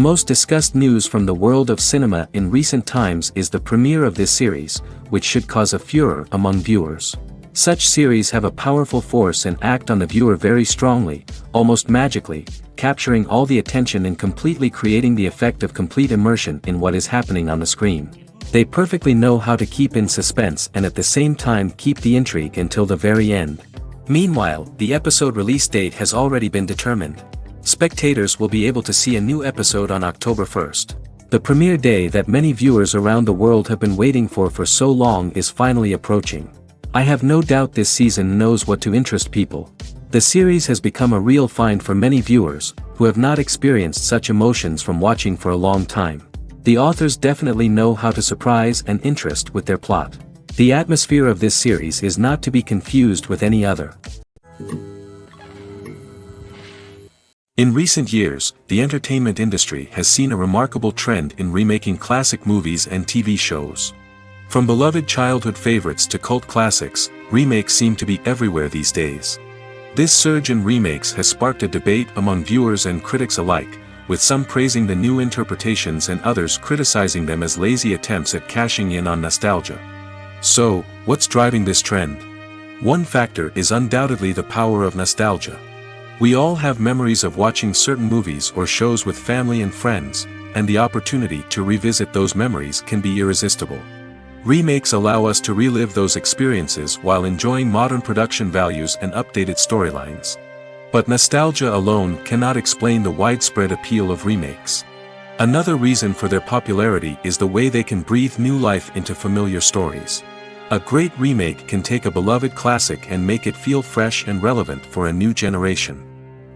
most discussed news from the world of cinema in recent times is the premiere of this series, which should cause a furor among viewers. Such series have a powerful force and act on the viewer very strongly, almost magically, capturing all the attention and completely creating the effect of complete immersion in what is happening on the screen. They perfectly know how to keep in suspense and at the same time keep the intrigue until the very end. Meanwhile, the episode release date has already been determined. Spectators will be able to see a new episode on October 1st. The premiere day that many viewers around the world have been waiting for so long is finally approaching. I have no doubt this season knows what to interest people. The series has become a real find for many viewers, who have not experienced such emotions from watching for a long time. The authors definitely know how to surprise and interest with their plot. The atmosphere of this series is not to be confused with any other. In recent years, the entertainment industry has seen a remarkable trend in remaking classic movies and TV shows. From beloved childhood favorites to cult classics, remakes seem to be everywhere these days. This surge in remakes has sparked a debate among viewers and critics alike, with some praising the new interpretations and others criticizing them as lazy attempts at cashing in on nostalgia. So, what's driving this trend? One factor is undoubtedly the power of nostalgia. We all have memories of watching certain movies or shows with family and friends, and the opportunity to revisit those memories can be irresistible. Remakes allow us to relive those experiences while enjoying modern production values and updated storylines. But nostalgia alone cannot explain the widespread appeal of remakes. Another reason for their popularity is the way they can breathe new life into familiar stories. A great remake can take a beloved classic and make it feel fresh and relevant for a new generation.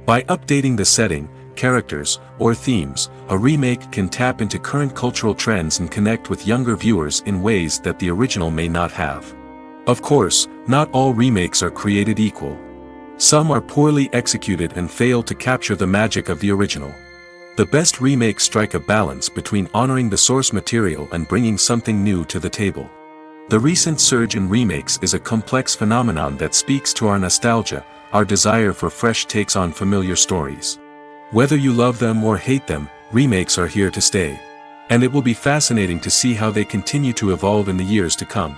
By updating the setting, characters, or themes, a remake can tap into current cultural trends and connect with younger viewers in ways that the original may not have. Of course, not all remakes are created equal. Some are poorly executed and fail to capture the magic of the original. The best remakes strike a balance between honoring the source material and bringing something new to the table. The recent surge in remakes is a complex phenomenon that speaks to our nostalgia, our desire for fresh takes on familiar stories. Whether you love them or hate them, remakes are here to stay. And it will be fascinating to see how they continue to evolve in the years to come.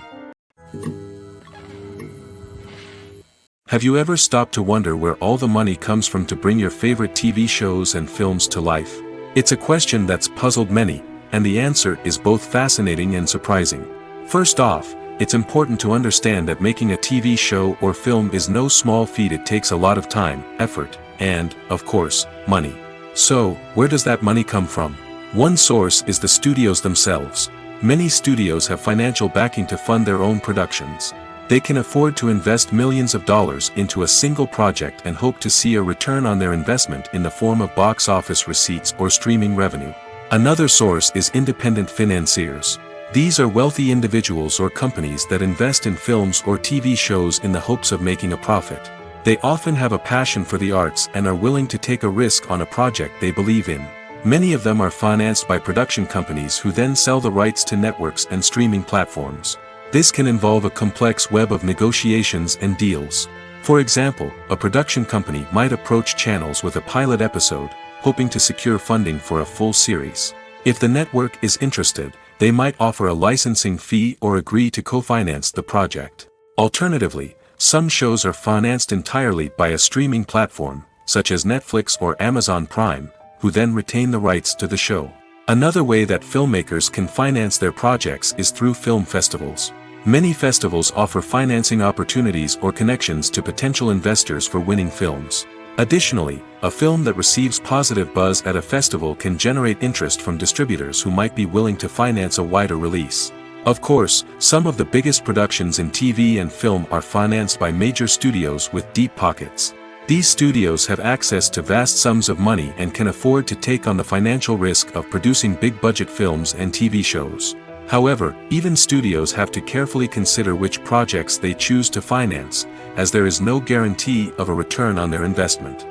Have you ever stopped to wonder where all the money comes from to bring your favorite TV shows and films to life? It's a question that's puzzled many, and the answer is both fascinating and surprising. First off, it's important to understand that making a TV show or film is no small feat. It takes a lot of time, effort, and, of course, money. So, where does that money come from? One source is the studios themselves. Many studios have financial backing to fund their own productions. They can afford to invest millions of dollars into a single project and hope to see a return on their investment in the form of box office receipts or streaming revenue. Another source is independent financiers. These are wealthy individuals or companies that invest in films or TV shows in the hopes of making a profit. They often have a passion for the arts and are willing to take a risk on a project they believe in. Many of them are financed by production companies who then sell the rights to networks and streaming platforms. This can involve a complex web of negotiations and deals. For example, a production company might approach channels with a pilot episode, hoping to secure funding for a full series. If the network is interested, they might offer a licensing fee or agree to co-finance the project. Alternatively, some shows are financed entirely by a streaming platform, such as Netflix or Amazon Prime, who then retain the rights to the show. Another way that filmmakers can finance their projects is through film festivals. Many festivals offer financing opportunities or connections to potential investors for winning films. Additionally, a film that receives positive buzz at a festival can generate interest from distributors who might be willing to finance a wider release. Of course, some of the biggest productions in TV and film are financed by major studios with deep pockets. These studios have access to vast sums of money and can afford to take on the financial risk of producing big-budget films and TV shows. However, even studios have to carefully consider which projects they choose to finance, as there is no guarantee of a return on their investment.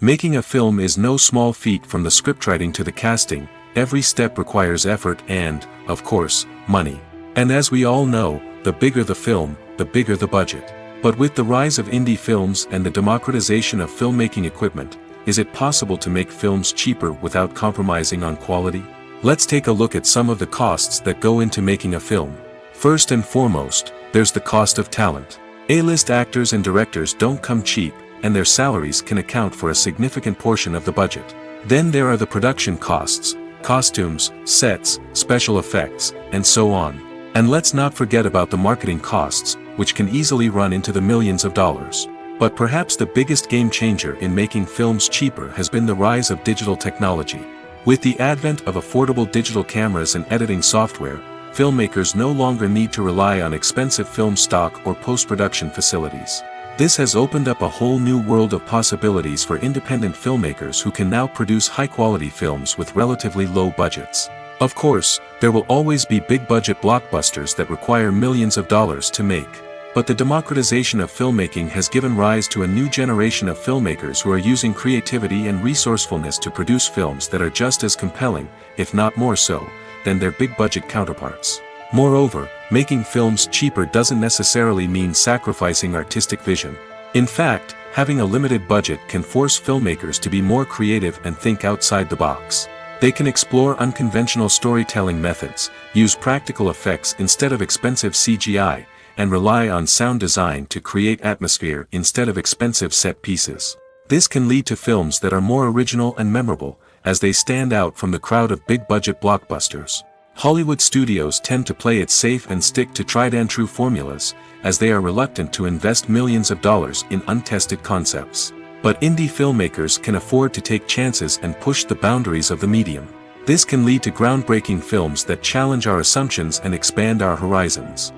Making a film is no small feat. From the scriptwriting to the casting, every step requires effort and, of course, money. And as we all know, the bigger the film, the bigger the budget. But with the rise of indie films and the democratization of filmmaking equipment, is it possible to make films cheaper without compromising on quality? Let's take a look at some of the costs that go into making a film. First and foremost, there's the cost of talent. A-list actors and directors don't come cheap, and their salaries can account for a significant portion of the budget. Then there are the production costs, costumes, sets, special effects, and so on. And let's not forget about the marketing costs, which can easily run into the millions of dollars. But perhaps the biggest game changer in making films cheaper has been the rise of digital technology. With the advent of affordable digital cameras and editing software, filmmakers no longer need to rely on expensive film stock or post-production facilities. This has opened up a whole new world of possibilities for independent filmmakers who can now produce high-quality films with relatively low budgets. Of course, there will always be big-budget blockbusters that require millions of dollars to make. But the democratization of filmmaking has given rise to a new generation of filmmakers who are using creativity and resourcefulness to produce films that are just as compelling, if not more so, than their big-budget counterparts. Moreover, making films cheaper doesn't necessarily mean sacrificing artistic vision. In fact, having a limited budget can force filmmakers to be more creative and think outside the box. They can explore unconventional storytelling methods, use practical effects instead of expensive CGI, and rely on sound design to create atmosphere instead of expensive set pieces. This can lead to films that are more original and memorable, as they stand out from the crowd of big-budget blockbusters. Hollywood studios tend to play it safe and stick to tried-and-true formulas, as they are reluctant to invest millions of dollars in untested concepts. But indie filmmakers can afford to take chances and push the boundaries of the medium. This can lead to groundbreaking films that challenge our assumptions and expand our horizons.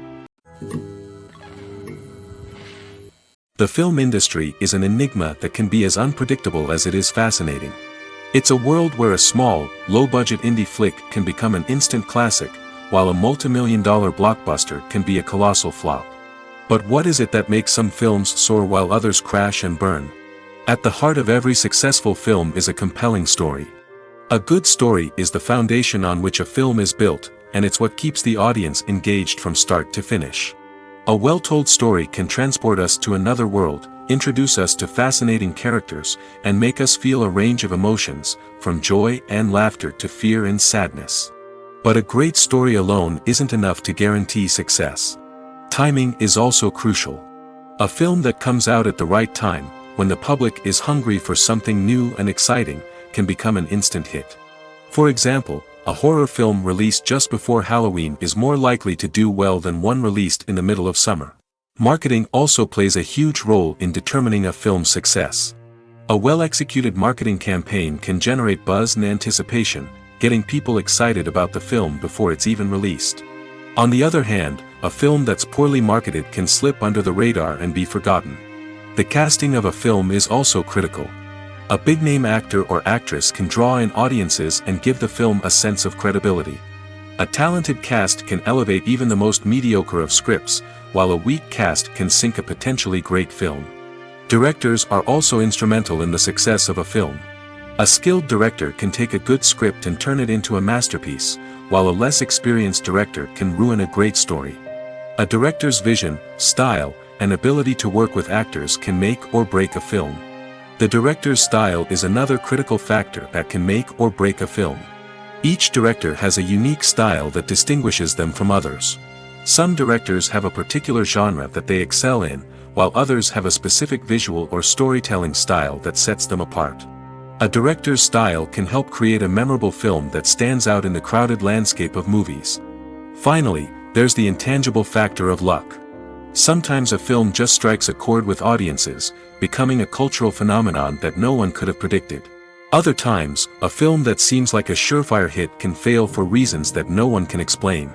The film industry is an enigma that can be as unpredictable as it is fascinating. It's a world where a small, low-budget indie flick can become an instant classic, while a multi-million-dollar blockbuster can be a colossal flop. But what is it that makes some films soar while others crash and burn? At the heart of every successful film is a compelling story. A good story is the foundation on which a film is built, and it's what keeps the audience engaged from start to finish. A well-told story can transport us to another world, introduce us to fascinating characters, and make us feel a range of emotions, from joy and laughter to fear and sadness. But a great story alone isn't enough to guarantee success. Timing is also crucial. A film that comes out at the right time, when the public is hungry for something new and exciting, can become an instant hit. For example, a horror film released just before Halloween is more likely to do well than one released in the middle of summer. Marketing also plays a huge role in determining a film's success. A well-executed marketing campaign can generate buzz and anticipation, getting people excited about the film before it's even released. On the other hand, a film that's poorly marketed can slip under the radar and be forgotten. The casting of a film is also critical. A big-name actor or actress can draw in audiences and give the film a sense of credibility. A talented cast can elevate even the most mediocre of scripts, while a weak cast can sink a potentially great film. Directors are also instrumental in the success of a film. A skilled director can take a good script and turn it into a masterpiece, while a less experienced director can ruin a great story. A director's vision, style, and ability to work with actors can make or break a film. The director's style is another critical factor that can make or break a film. Each director has a unique style that distinguishes them from others. Some directors have a particular genre that they excel in, while others have a specific visual or storytelling style that sets them apart. A director's style can help create a memorable film that stands out in the crowded landscape of movies. Finally, there's the intangible factor of luck. Sometimes a film just strikes a chord with audiences, becoming a cultural phenomenon that no one could have predicted. Other times, a film that seems like a surefire hit can fail for reasons that no one can explain.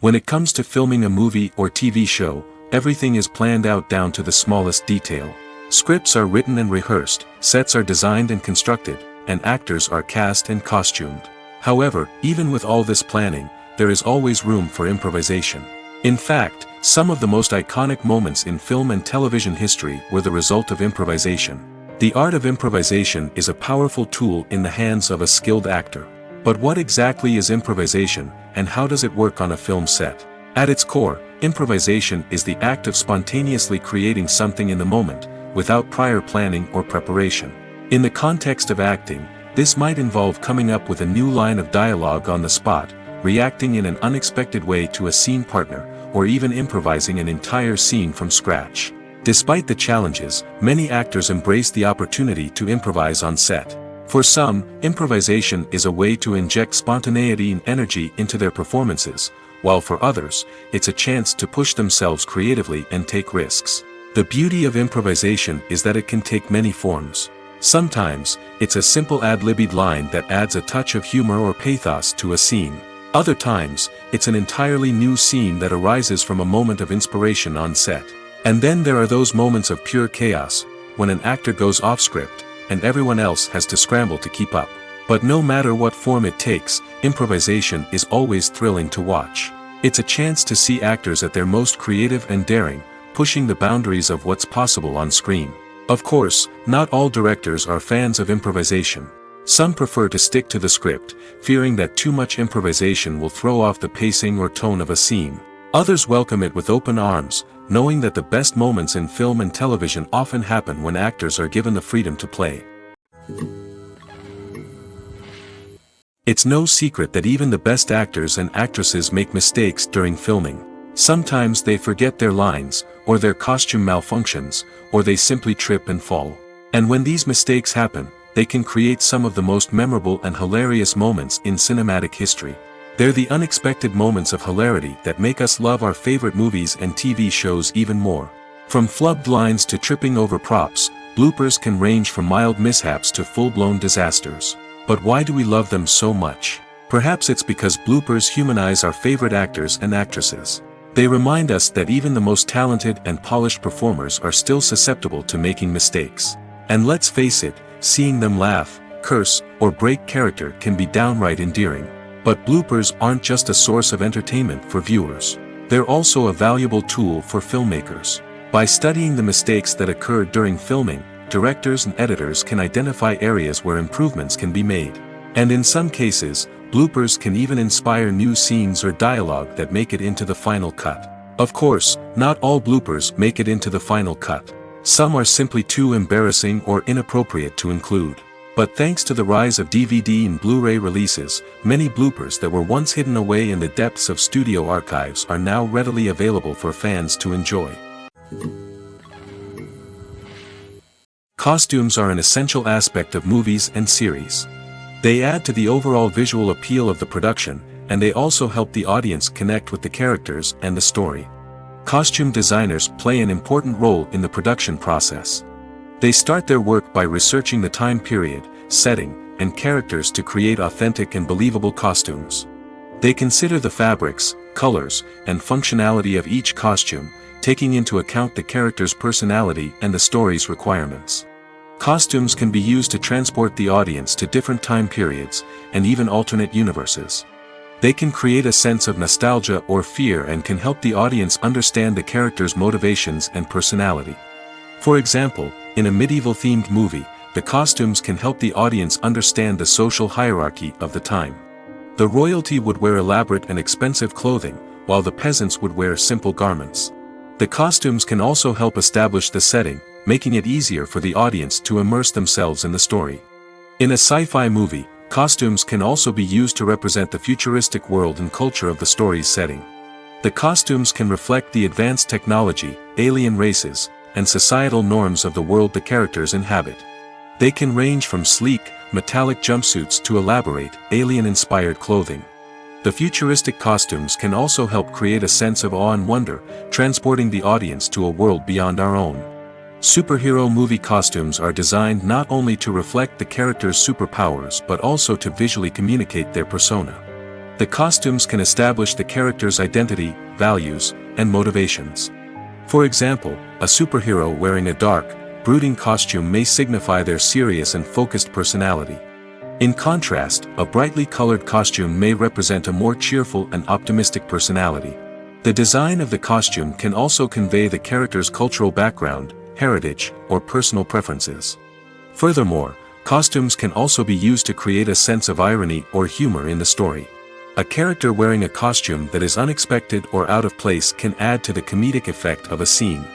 When it comes to filming a movie or TV show, everything is planned out down to the smallest detail. Scripts are written and rehearsed, sets are designed and constructed, and actors are cast and costumed. However, even with all this planning, there is always room for improvisation. In fact, some of the most iconic moments in film and television history were the result of improvisation. The art of improvisation is a powerful tool in the hands of a skilled actor. But what exactly is improvisation, and how does it work on a film set? At its core, improvisation is the act of spontaneously creating something in the moment, without prior planning or preparation. In the context of acting, this might involve coming up with a new line of dialogue on the spot, reacting in an unexpected way to a scene partner, or even improvising an entire scene from scratch. Despite the challenges, many actors embrace the opportunity to improvise on set. For some, improvisation is a way to inject spontaneity and energy into their performances, while for others, it's a chance to push themselves creatively and take risks. The beauty of improvisation is that it can take many forms. Sometimes, it's a simple ad-libbed line that adds a touch of humor or pathos to a scene. Other times, it's an entirely new scene that arises from a moment of inspiration on set. And then there are those moments of pure chaos, when an actor goes off script, and everyone else has to scramble to keep up. But no matter what form it takes, improvisation is always thrilling to watch. It's a chance to see actors at their most creative and daring, pushing the boundaries of what's possible on screen. Of course, not all directors are fans of improvisation. Some prefer to stick to the script, fearing that too much improvisation will throw off the pacing or tone of a scene. Others welcome it with open arms, knowing that the best moments in film and television often happen when actors are given the freedom to play. It's no secret that even the best actors and actresses make mistakes during filming. Sometimes they forget their lines, or their costume malfunctions, or they simply trip and fall. And when these mistakes happen, they can create some of the most memorable and hilarious moments in cinematic history. They're the unexpected moments of hilarity that make us love our favorite movies and TV shows even more. From flubbed lines to tripping over props, bloopers can range from mild mishaps to full-blown disasters. But why do we love them so much? Perhaps it's because bloopers humanize our favorite actors and actresses. They remind us that even the most talented and polished performers are still susceptible to making mistakes. And let's face it, seeing them laugh, curse, or break character can be downright endearing. But bloopers aren't just a source of entertainment for viewers. They're also a valuable tool for filmmakers. By studying the mistakes that occurred during filming, directors and editors can identify areas where improvements can be made. And in some cases, bloopers can even inspire new scenes or dialogue that make it into the final cut. Of course, not all bloopers make it into the final cut. Some are simply too embarrassing or inappropriate to include. But thanks to the rise of DVD and Blu-ray releases, many bloopers that were once hidden away in the depths of studio archives are now readily available for fans to enjoy. Costumes are an essential aspect of movies and series. They add to the overall visual appeal of the production, and they also help the audience connect with the characters and the story. Costume designers play an important role in the production process. They start their work by researching the time period, setting, and characters to create authentic and believable costumes. They consider the fabrics, colors, and functionality of each costume, taking into account the character's personality and the story's requirements. Costumes can be used to transport the audience to different time periods, and even alternate universes. They can create a sense of nostalgia or fear and can help the audience understand the character's motivations and personality. For example, in a medieval-themed movie, the costumes can help the audience understand the social hierarchy of the time. The royalty would wear elaborate and expensive clothing, while the peasants would wear simple garments. The costumes can also help establish the setting, making it easier for the audience to immerse themselves in the story. In a sci-fi movie, costumes can also be used to represent the futuristic world and culture of the story's setting. The costumes can reflect the advanced technology, alien races, and societal norms of the world the characters inhabit. They can range from sleek, metallic jumpsuits to elaborate, alien-inspired clothing. The futuristic costumes can also help create a sense of awe and wonder, transporting the audience to a world beyond our own. Superhero movie costumes are designed not only to reflect the character's superpowers but also to visually communicate their persona. The costumes can establish the character's identity, values, and motivations. For example, a superhero wearing a dark, brooding costume may signify their serious and focused personality. In contrast, a brightly colored costume may represent a more cheerful and optimistic personality. The design of the costume can also convey the character's cultural background, heritage, or personal preferences. Furthermore, costumes can also be used to create a sense of irony or humor in the story. A character wearing a costume that is unexpected or out of place can add to the comedic effect of a scene.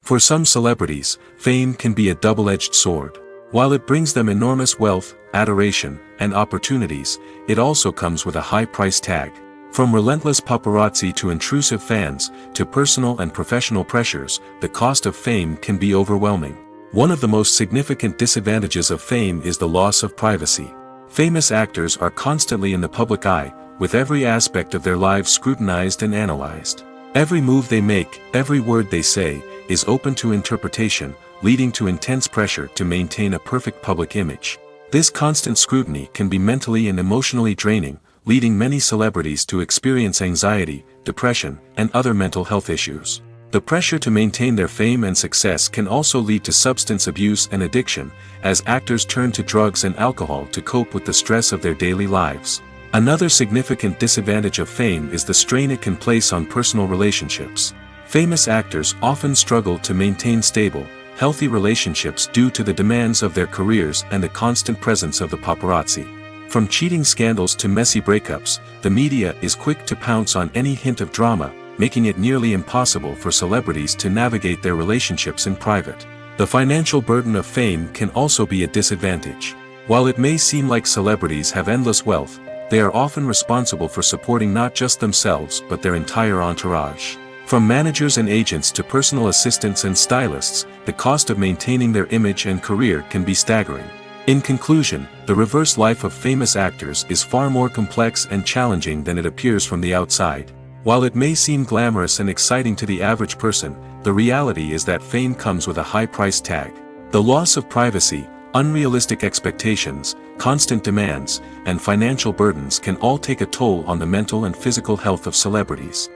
For some celebrities, fame can be a double-edged sword. While it brings them enormous wealth, adoration, and opportunities, it also comes with a high price tag. From relentless paparazzi to intrusive fans, to personal and professional pressures, the cost of fame can be overwhelming. One of the most significant disadvantages of fame is the loss of privacy. Famous actors are constantly in the public eye, with every aspect of their lives scrutinized and analyzed. Every move they make, every word they say, is open to interpretation, leading to intense pressure to maintain a perfect public image. This constant scrutiny can be mentally and emotionally draining, leading many celebrities to experience anxiety, depression, and other mental health issues. The pressure to maintain their fame and success can also lead to substance abuse and addiction, as actors turn to drugs and alcohol to cope with the stress of their daily lives. Another significant disadvantage of fame is the strain it can place on personal relationships. Famous actors often struggle to maintain stable, healthy relationships due to the demands of their careers and the constant presence of the paparazzi. From cheating scandals to messy breakups, the media is quick to pounce on any hint of drama, making it nearly impossible for celebrities to navigate their relationships in private. The financial burden of fame can also be a disadvantage. While it may seem like celebrities have endless wealth, they are often responsible for supporting not just themselves but their entire entourage. From managers and agents to personal assistants and stylists, the cost of maintaining their image and career can be staggering. In conclusion, the reverse life of famous actors is far more complex and challenging than it appears from the outside. While it may seem glamorous and exciting to the average person, the reality is that fame comes with a high price tag. The loss of privacy, unrealistic expectations, constant demands, and financial burdens can all take a toll on the mental and physical health of celebrities.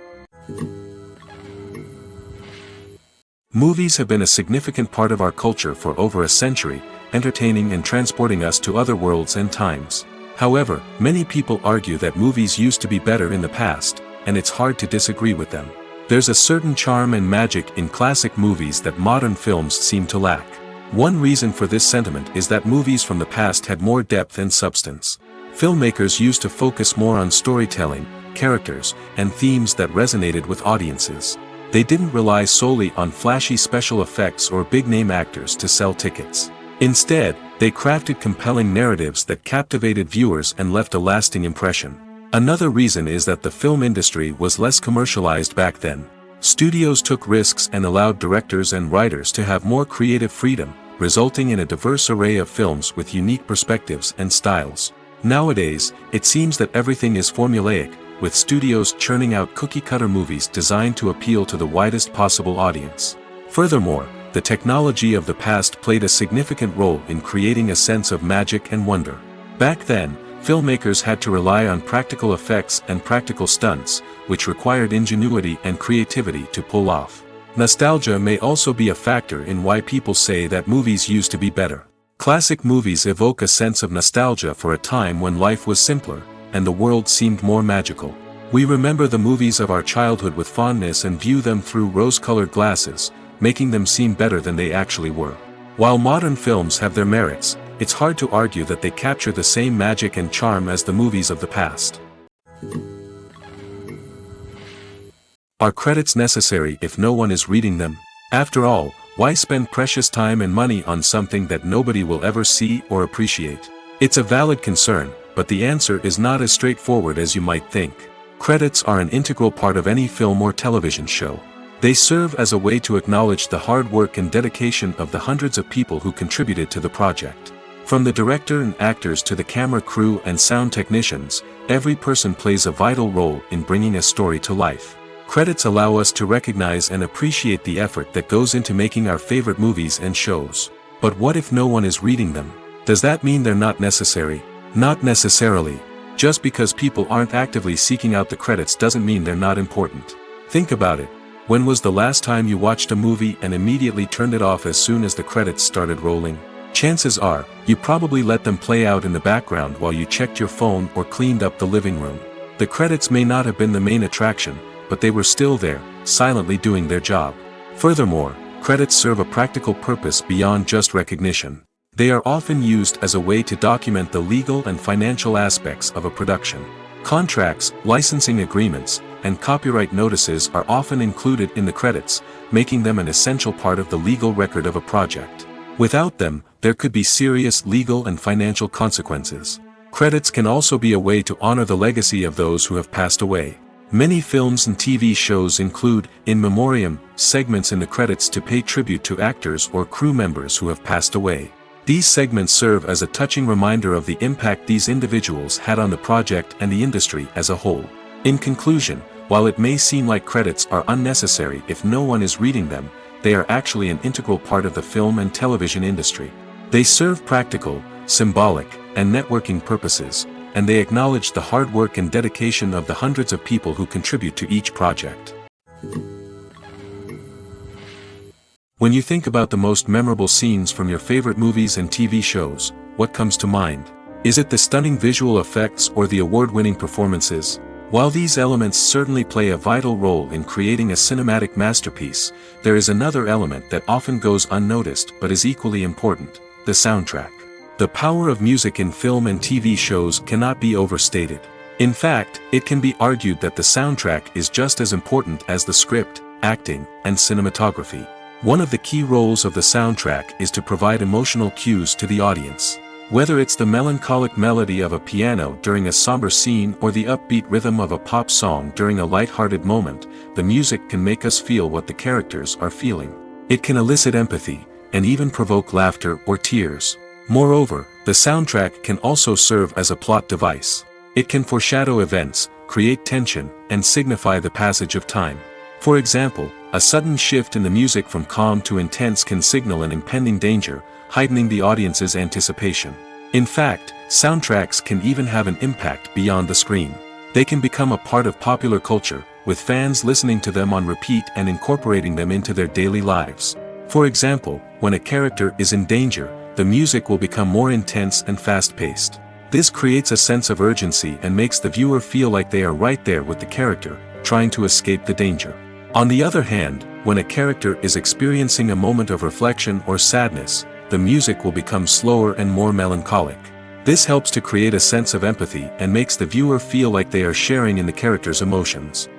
Movies have been a significant part of our culture for over a century, entertaining and transporting us to other worlds and times. However, many people argue that movies used to be better in the past, and it's hard to disagree with them. There's a certain charm and magic in classic movies that modern films seem to lack. One reason for this sentiment is that movies from the past had more depth and substance. Filmmakers used to focus more on storytelling, characters, and themes that resonated with audiences. They didn't rely solely on flashy special effects or big-name actors to sell tickets. Instead, they crafted compelling narratives that captivated viewers and left a lasting impression. Another reason is that the film industry was less commercialized back then. Studios took risks and allowed directors and writers to have more creative freedom, resulting in a diverse array of films with unique perspectives and styles. Nowadays, it seems that everything is formulaic, with studios churning out cookie-cutter movies designed to appeal to the widest possible audience. Furthermore, the technology of the past played a significant role in creating a sense of magic and wonder. Back then, filmmakers had to rely on practical effects and practical stunts, which required ingenuity and creativity to pull off. Nostalgia may also be a factor in why people say that movies used to be better. Classic movies evoke a sense of nostalgia for a time when life was simpler, and the world seemed more magical. We remember the movies of our childhood with fondness and view them through rose-colored glasses, making them seem better than they actually were. While modern films have their merits, it's hard to argue that they capture the same magic and charm as the movies of the past. Are credits necessary if no one is reading them? After all, why spend precious time and money on something that nobody will ever see or appreciate? It's a valid concern, but the answer is not as straightforward as you might think. Credits are an integral part of any film or television show. They serve as a way to acknowledge the hard work and dedication of the hundreds of people who contributed to the project. From the director and actors to the camera crew and sound technicians, every person plays a vital role in bringing a story to life. Credits allow us to recognize and appreciate the effort that goes into making our favorite movies and shows. But what if no one is reading them? Does that mean they're not necessary? Not necessarily. Just because people aren't actively seeking out the credits doesn't mean they're not important. Think about it. When was the last time you watched a movie and immediately turned it off as soon as the credits started rolling? Chances are, you probably let them play out in the background while you checked your phone or cleaned up the living room. The credits may not have been the main attraction, but they were still there, silently doing their job. Furthermore, credits serve a practical purpose beyond just recognition. They are often used as a way to document the legal and financial aspects of a production. Contracts, licensing agreements, and copyright notices are often included in the credits, making them an essential part of the legal record of a project. Without them, there could be serious legal and financial consequences. Credits can also be a way to honor the legacy of those who have passed away. Many films and TV shows include, in memoriam, segments in the credits to pay tribute to actors or crew members who have passed away. These segments serve as a touching reminder of the impact these individuals had on the project and the industry as a whole. In conclusion, while it may seem like credits are unnecessary if no one is reading them, they are actually an integral part of the film and television industry. They serve practical, symbolic, and networking purposes, and they acknowledge the hard work and dedication of the hundreds of people who contribute to each project. When you think about the most memorable scenes from your favorite movies and TV shows, what comes to mind? Is it the stunning visual effects or the award-winning performances? While these elements certainly play a vital role in creating a cinematic masterpiece, there is another element that often goes unnoticed but is equally important: the soundtrack. The power of music in film and TV shows cannot be overstated. In fact, it can be argued that the soundtrack is just as important as the script, acting, and cinematography. One of the key roles of the soundtrack is to provide emotional cues to the audience. Whether it's the melancholic melody of a piano during a somber scene or the upbeat rhythm of a pop song during a light-hearted moment, the music can make us feel what the characters are feeling. It can elicit empathy, and even provoke laughter or tears. Moreover, the soundtrack can also serve as a plot device. It can foreshadow events, create tension, and signify the passage of time. For example, a sudden shift in the music from calm to intense can signal an impending danger, heightening the audience's anticipation. In fact, soundtracks can even have an impact beyond the screen. They can become a part of popular culture, with fans listening to them on repeat and incorporating them into their daily lives. For example, when a character is in danger, the music will become more intense and fast-paced. This creates a sense of urgency and makes the viewer feel like they are right there with the character, trying to escape the danger. On the other hand, when a character is experiencing a moment of reflection or sadness, the music will become slower and more melancholic. This helps to create a sense of empathy and makes the viewer feel like they are sharing in the character's emotions.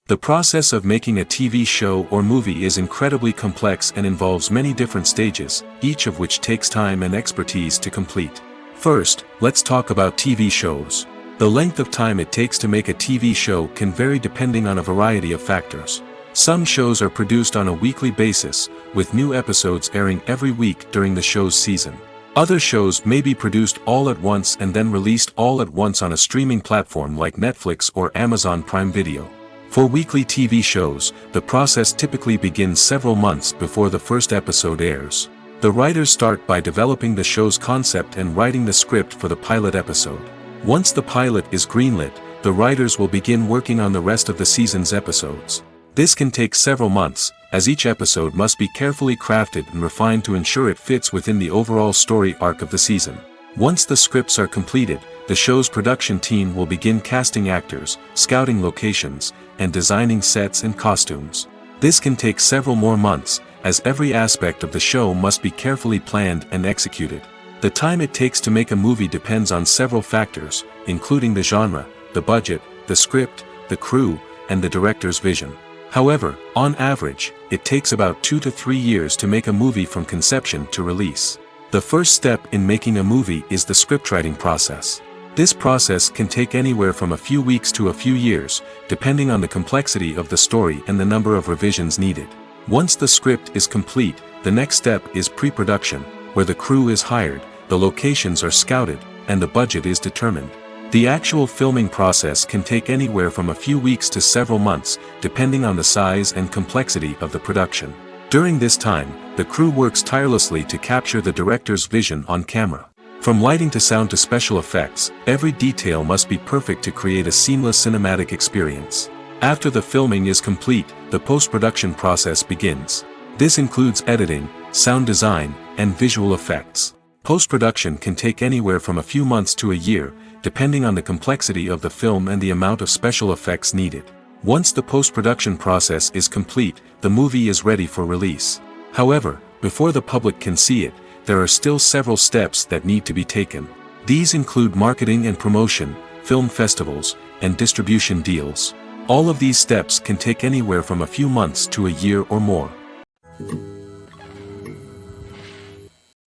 The process of making a TV show or movie is incredibly complex and involves many different stages, each of which takes time and expertise to complete. First, let's talk about TV shows. The length of time it takes to make a TV show can vary depending on a variety of factors. Some shows are produced on a weekly basis, with new episodes airing every week during the show's season. Other shows may be produced all at once and then released all at once on a streaming platform like Netflix or Amazon Prime Video. For weekly TV shows, the process typically begins several months before the first episode airs. The writers start by developing the show's concept and writing the script for the pilot episode. Once the pilot is greenlit, the writers will begin working on the rest of the season's episodes. This can take several months, as each episode must be carefully crafted and refined to ensure it fits within the overall story arc of the season. Once the scripts are completed, the show's production team will begin casting actors, scouting locations, and designing sets and costumes. This can take several more months, as every aspect of the show must be carefully planned and executed. The time it takes to make a movie depends on several factors, including the genre, the budget, the script, the crew, and the director's vision. However, on average, it takes about 2 to 3 years to make a movie from conception to release. The first step in making a movie is the scriptwriting process. This process can take anywhere from a few weeks to a few years, depending on the complexity of the story and the number of revisions needed. Once the script is complete, the next step is pre-production, where the crew is hired, the locations are scouted, and the budget is determined. The actual filming process can take anywhere from a few weeks to several months, depending on the size and complexity of the production. During this time, the crew works tirelessly to capture the director's vision on camera. From lighting to sound to special effects, every detail must be perfect to create a seamless cinematic experience. After the filming is complete, the post-production process begins. This includes editing, sound design, and visual effects. Post-production can take anywhere from a few months to a year, depending on the complexity of the film and the amount of special effects needed. Once the post-production process is complete, the movie is ready for release. However, before the public can see it, there are still several steps that need to be taken. These include marketing and promotion, film festivals, and distribution deals. All of these steps can take anywhere from a few months to a year or more.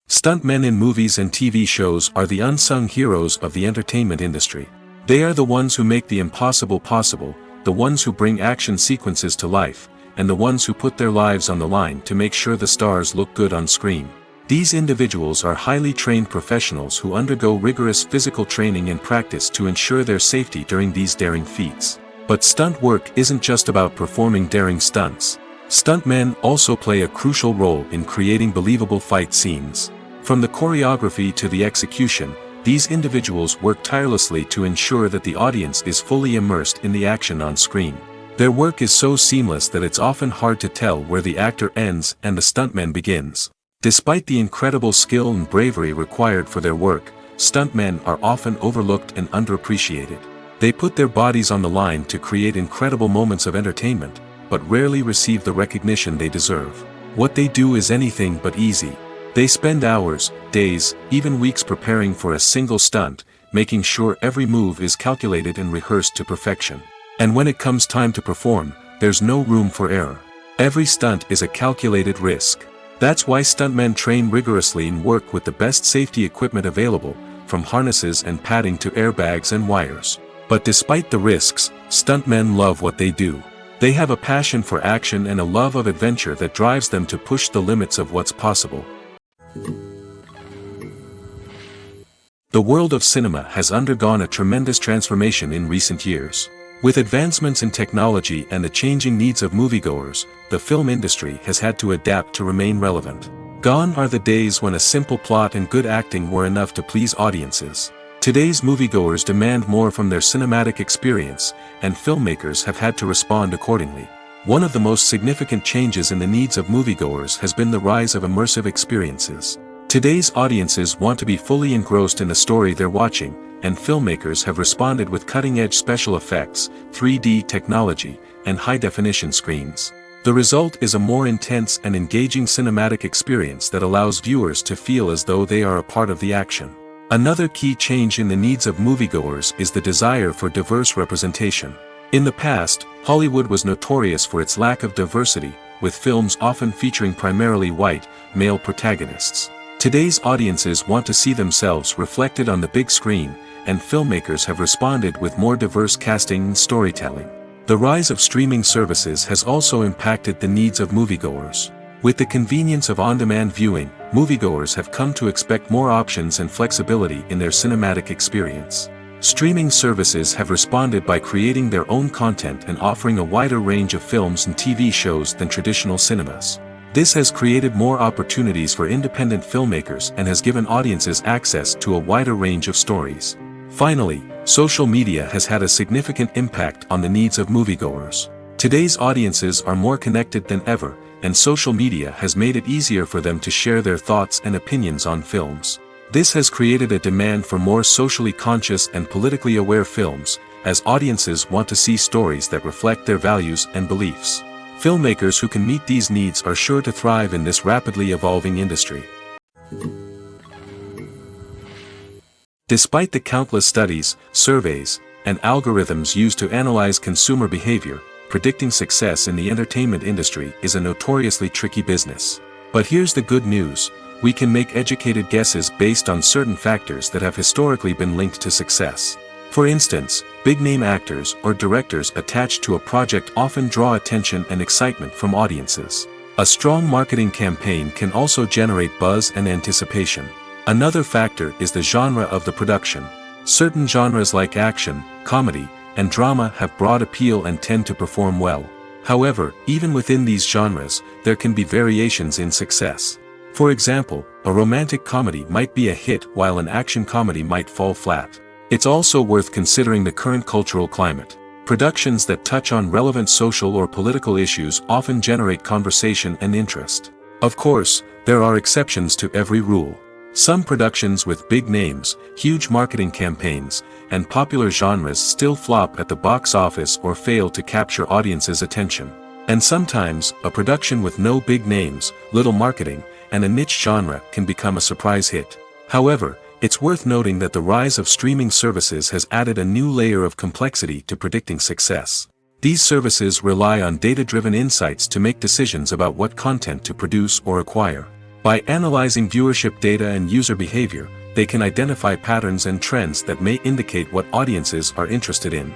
Stuntmen in movies and TV shows are the unsung heroes of the entertainment industry. They are the ones who make the impossible possible, the ones who bring action sequences to life, and the ones who put their lives on the line to make sure the stars look good on screen. These individuals are highly trained professionals who undergo rigorous physical training and practice to ensure their safety during these daring feats. But stunt work isn't just about performing daring stunts. Stuntmen also play a crucial role in creating believable fight scenes. From the choreography to the execution, these individuals work tirelessly to ensure that the audience is fully immersed in the action on screen. Their work is so seamless that it's often hard to tell where the actor ends and the stuntman begins. Despite the incredible skill and bravery required for their work, stuntmen are often overlooked and underappreciated. They put their bodies on the line to create incredible moments of entertainment, but rarely receive the recognition they deserve. What they do is anything but easy. They spend hours, days, even weeks preparing for a single stunt, making sure every move is calculated and rehearsed to perfection. And when it comes time to perform, there's no room for error. Every stunt is a calculated risk. That's why stuntmen train rigorously and work with the best safety equipment available, from harnesses and padding to airbags and wires. But despite the risks, stuntmen love what they do. They have a passion for action and a love of adventure that drives them to push the limits of what's possible. The world of cinema has undergone a tremendous transformation in recent years. With advancements in technology and the changing needs of moviegoers, the film industry has had to adapt to remain relevant. Gone are the days when a simple plot and good acting were enough to please audiences. Today's moviegoers demand more from their cinematic experience, and filmmakers have had to respond accordingly. One of the most significant changes in the needs of moviegoers has been the rise of immersive experiences. Today's audiences want to be fully engrossed in the story they're watching, and filmmakers have responded with cutting-edge special effects, 3D technology, and high-definition screens. The result is a more intense and engaging cinematic experience that allows viewers to feel as though they are a part of the action. Another key change in the needs of moviegoers is the desire for diverse representation. In the past, Hollywood was notorious for its lack of diversity, with films often featuring primarily white, male protagonists. Today's audiences want to see themselves reflected on the big screen, and filmmakers have responded with more diverse casting and storytelling. The rise of streaming services has also impacted the needs of moviegoers. With the convenience of on-demand viewing, moviegoers have come to expect more options and flexibility in their cinematic experience. Streaming services have responded by creating their own content and offering a wider range of films and TV shows than traditional cinemas. This has created more opportunities for independent filmmakers and has given audiences access to a wider range of stories. Finally, social media has had a significant impact on the needs of moviegoers. Today's audiences are more connected than ever, and social media has made it easier for them to share their thoughts and opinions on films. This has created a demand for more socially conscious and politically aware films, as audiences want to see stories that reflect their values and beliefs. Filmmakers who can meet these needs are sure to thrive in this rapidly evolving industry. Despite the countless studies, surveys, and algorithms used to analyze consumer behavior, predicting success in the entertainment industry is a notoriously tricky business. But here's the good news: we can make educated guesses based on certain factors that have historically been linked to success. For instance, big-name actors or directors attached to a project often draw attention and excitement from audiences. A strong marketing campaign can also generate buzz and anticipation. Another factor is the genre of the production. Certain genres like action, comedy, and drama have broad appeal and tend to perform well. However, even within these genres, there can be variations in success. For example, a romantic comedy might be a hit while an action comedy might fall flat. It's also worth considering the current cultural climate. Productions that touch on relevant social or political issues often generate conversation and interest. Of course, there are exceptions to every rule. Some productions with big names, huge marketing campaigns, and popular genres still flop at the box office or fail to capture audiences' attention. And sometimes, a production with no big names, little marketing, and a niche genre can become a surprise hit. However, It's worth noting that the rise of streaming services has added a new layer of complexity to predicting success. These services rely on data-driven insights to make decisions about what content to produce or acquire. By analyzing viewership data and user behavior, they can identify patterns and trends that may indicate what audiences are interested in.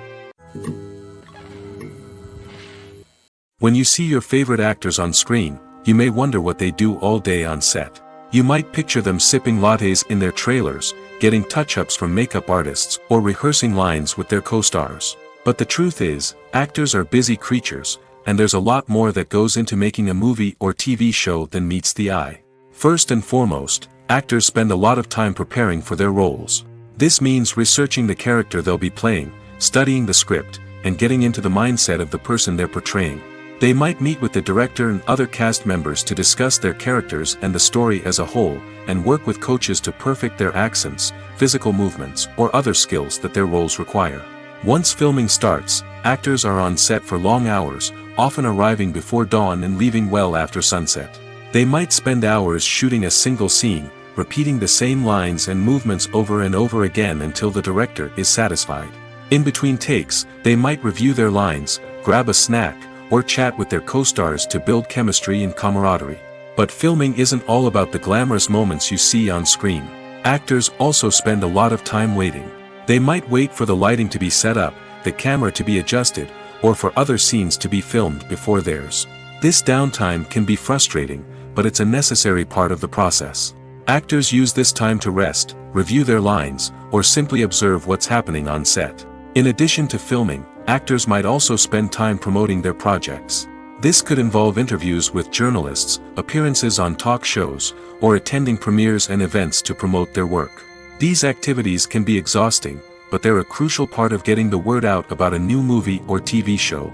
When you see your favorite actors on screen, you may wonder what they do all day on set. You might picture them sipping lattes in their trailers, getting touch-ups from makeup artists, or rehearsing lines with their co-stars. But the truth is, actors are busy creatures, and there's a lot more that goes into making a movie or TV show than meets the eye. First and foremost, actors spend a lot of time preparing for their roles. This means researching the character they'll be playing, studying the script, and getting into the mindset of the person they're portraying. They might meet with the director and other cast members to discuss their characters and the story as a whole, and work with coaches to perfect their accents, physical movements, or other skills that their roles require. Once filming starts, actors are on set for long hours, often arriving before dawn and leaving well after sunset. They might spend hours shooting a single scene, repeating the same lines and movements over and over again until the director is satisfied. In between takes, they might review their lines, grab a snack, or chat with their co-stars to build chemistry and camaraderie. But filming isn't all about the glamorous moments you see on screen. Actors also spend a lot of time waiting. They might wait for the lighting to be set up, the camera to be adjusted, or for other scenes to be filmed before theirs. This downtime can be frustrating, but it's a necessary part of the process. Actors use this time to rest, review their lines, or simply observe what's happening on set. In addition to filming, actors might also spend time promoting their projects. This could involve interviews with journalists, appearances on talk shows, or attending premieres and events to promote their work. These activities can be exhausting, but they're a crucial part of getting the word out about a new movie or TV show.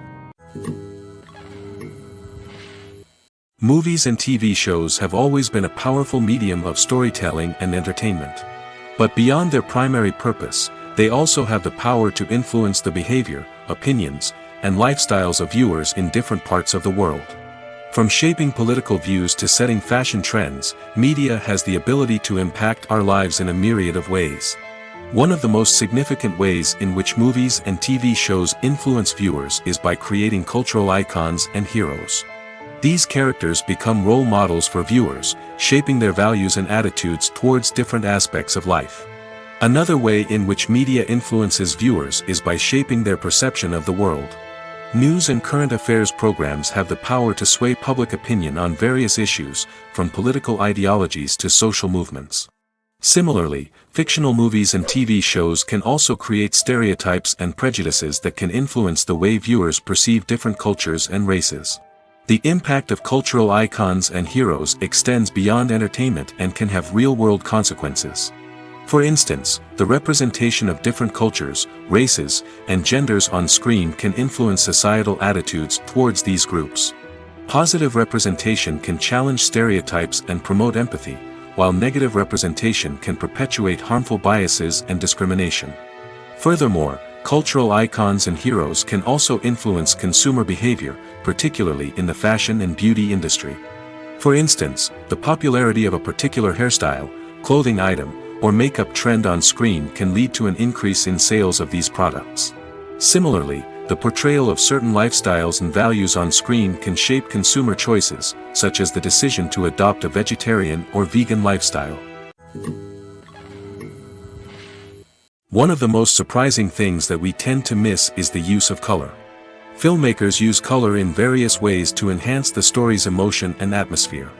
Movies and TV shows have always been a powerful medium of storytelling and entertainment. But beyond their primary purpose, they also have the power to influence the behavior, opinions, and lifestyles of viewers in different parts of the world. From shaping political views to setting fashion trends, media has the ability to impact our lives in a myriad of ways. One of the most significant ways in which movies and TV shows influence viewers is by creating cultural icons and heroes. These characters become role models for viewers, shaping their values and attitudes towards different aspects of life. Another way in which media influences viewers is by shaping their perception of the world. News and current affairs programs have the power to sway public opinion on various issues, from political ideologies to social movements. Similarly, fictional movies and TV shows can also create stereotypes and prejudices that can influence the way viewers perceive different cultures and races. The impact of cultural icons and heroes extends beyond entertainment and can have real-world consequences. For instance, the representation of different cultures, races, and genders on screen can influence societal attitudes towards these groups. Positive representation can challenge stereotypes and promote empathy, while negative representation can perpetuate harmful biases and discrimination. Furthermore, cultural icons and heroes can also influence consumer behavior, particularly in the fashion and beauty industry. For instance, the popularity of a particular hairstyle, clothing item, or makeup trend on screen can lead to an increase in sales of these products. Similarly, the portrayal of certain lifestyles and values on screen can shape consumer choices, such as the decision to adopt a vegetarian or vegan lifestyle. One of the most surprising things that we tend to miss is the use of color. Filmmakers use color in various ways to enhance the story's emotion and atmosphere.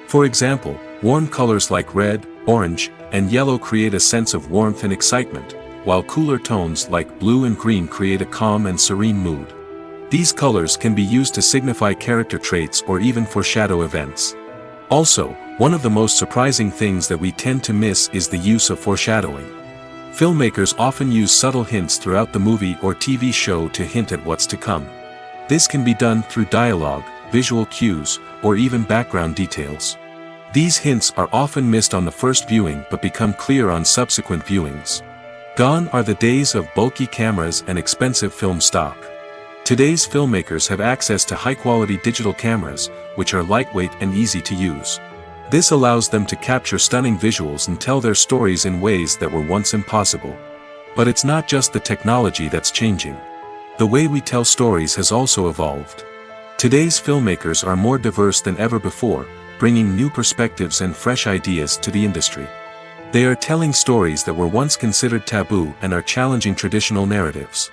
For example, warm colors like red, orange, and yellow create a sense of warmth and excitement, while cooler tones like blue and green create a calm and serene mood. These colors can be used to signify character traits or even foreshadow events. Also, one of the most surprising things that we tend to miss is the use of foreshadowing. Filmmakers often use subtle hints throughout the movie or TV show to hint at what's to come. This can be done through dialogue, visual cues, or even background details. These hints are often missed on the first viewing but become clear on subsequent viewings. Gone are the days of bulky cameras and expensive film stock. Today's filmmakers have access to high-quality digital cameras, which are lightweight and easy to use. This allows them to capture stunning visuals and tell their stories in ways that were once impossible. But it's not just the technology that's changing. The way we tell stories has also evolved. Today's filmmakers are more diverse than ever before, bringing new perspectives and fresh ideas to the industry. They are telling stories that were once considered taboo and are challenging traditional narratives.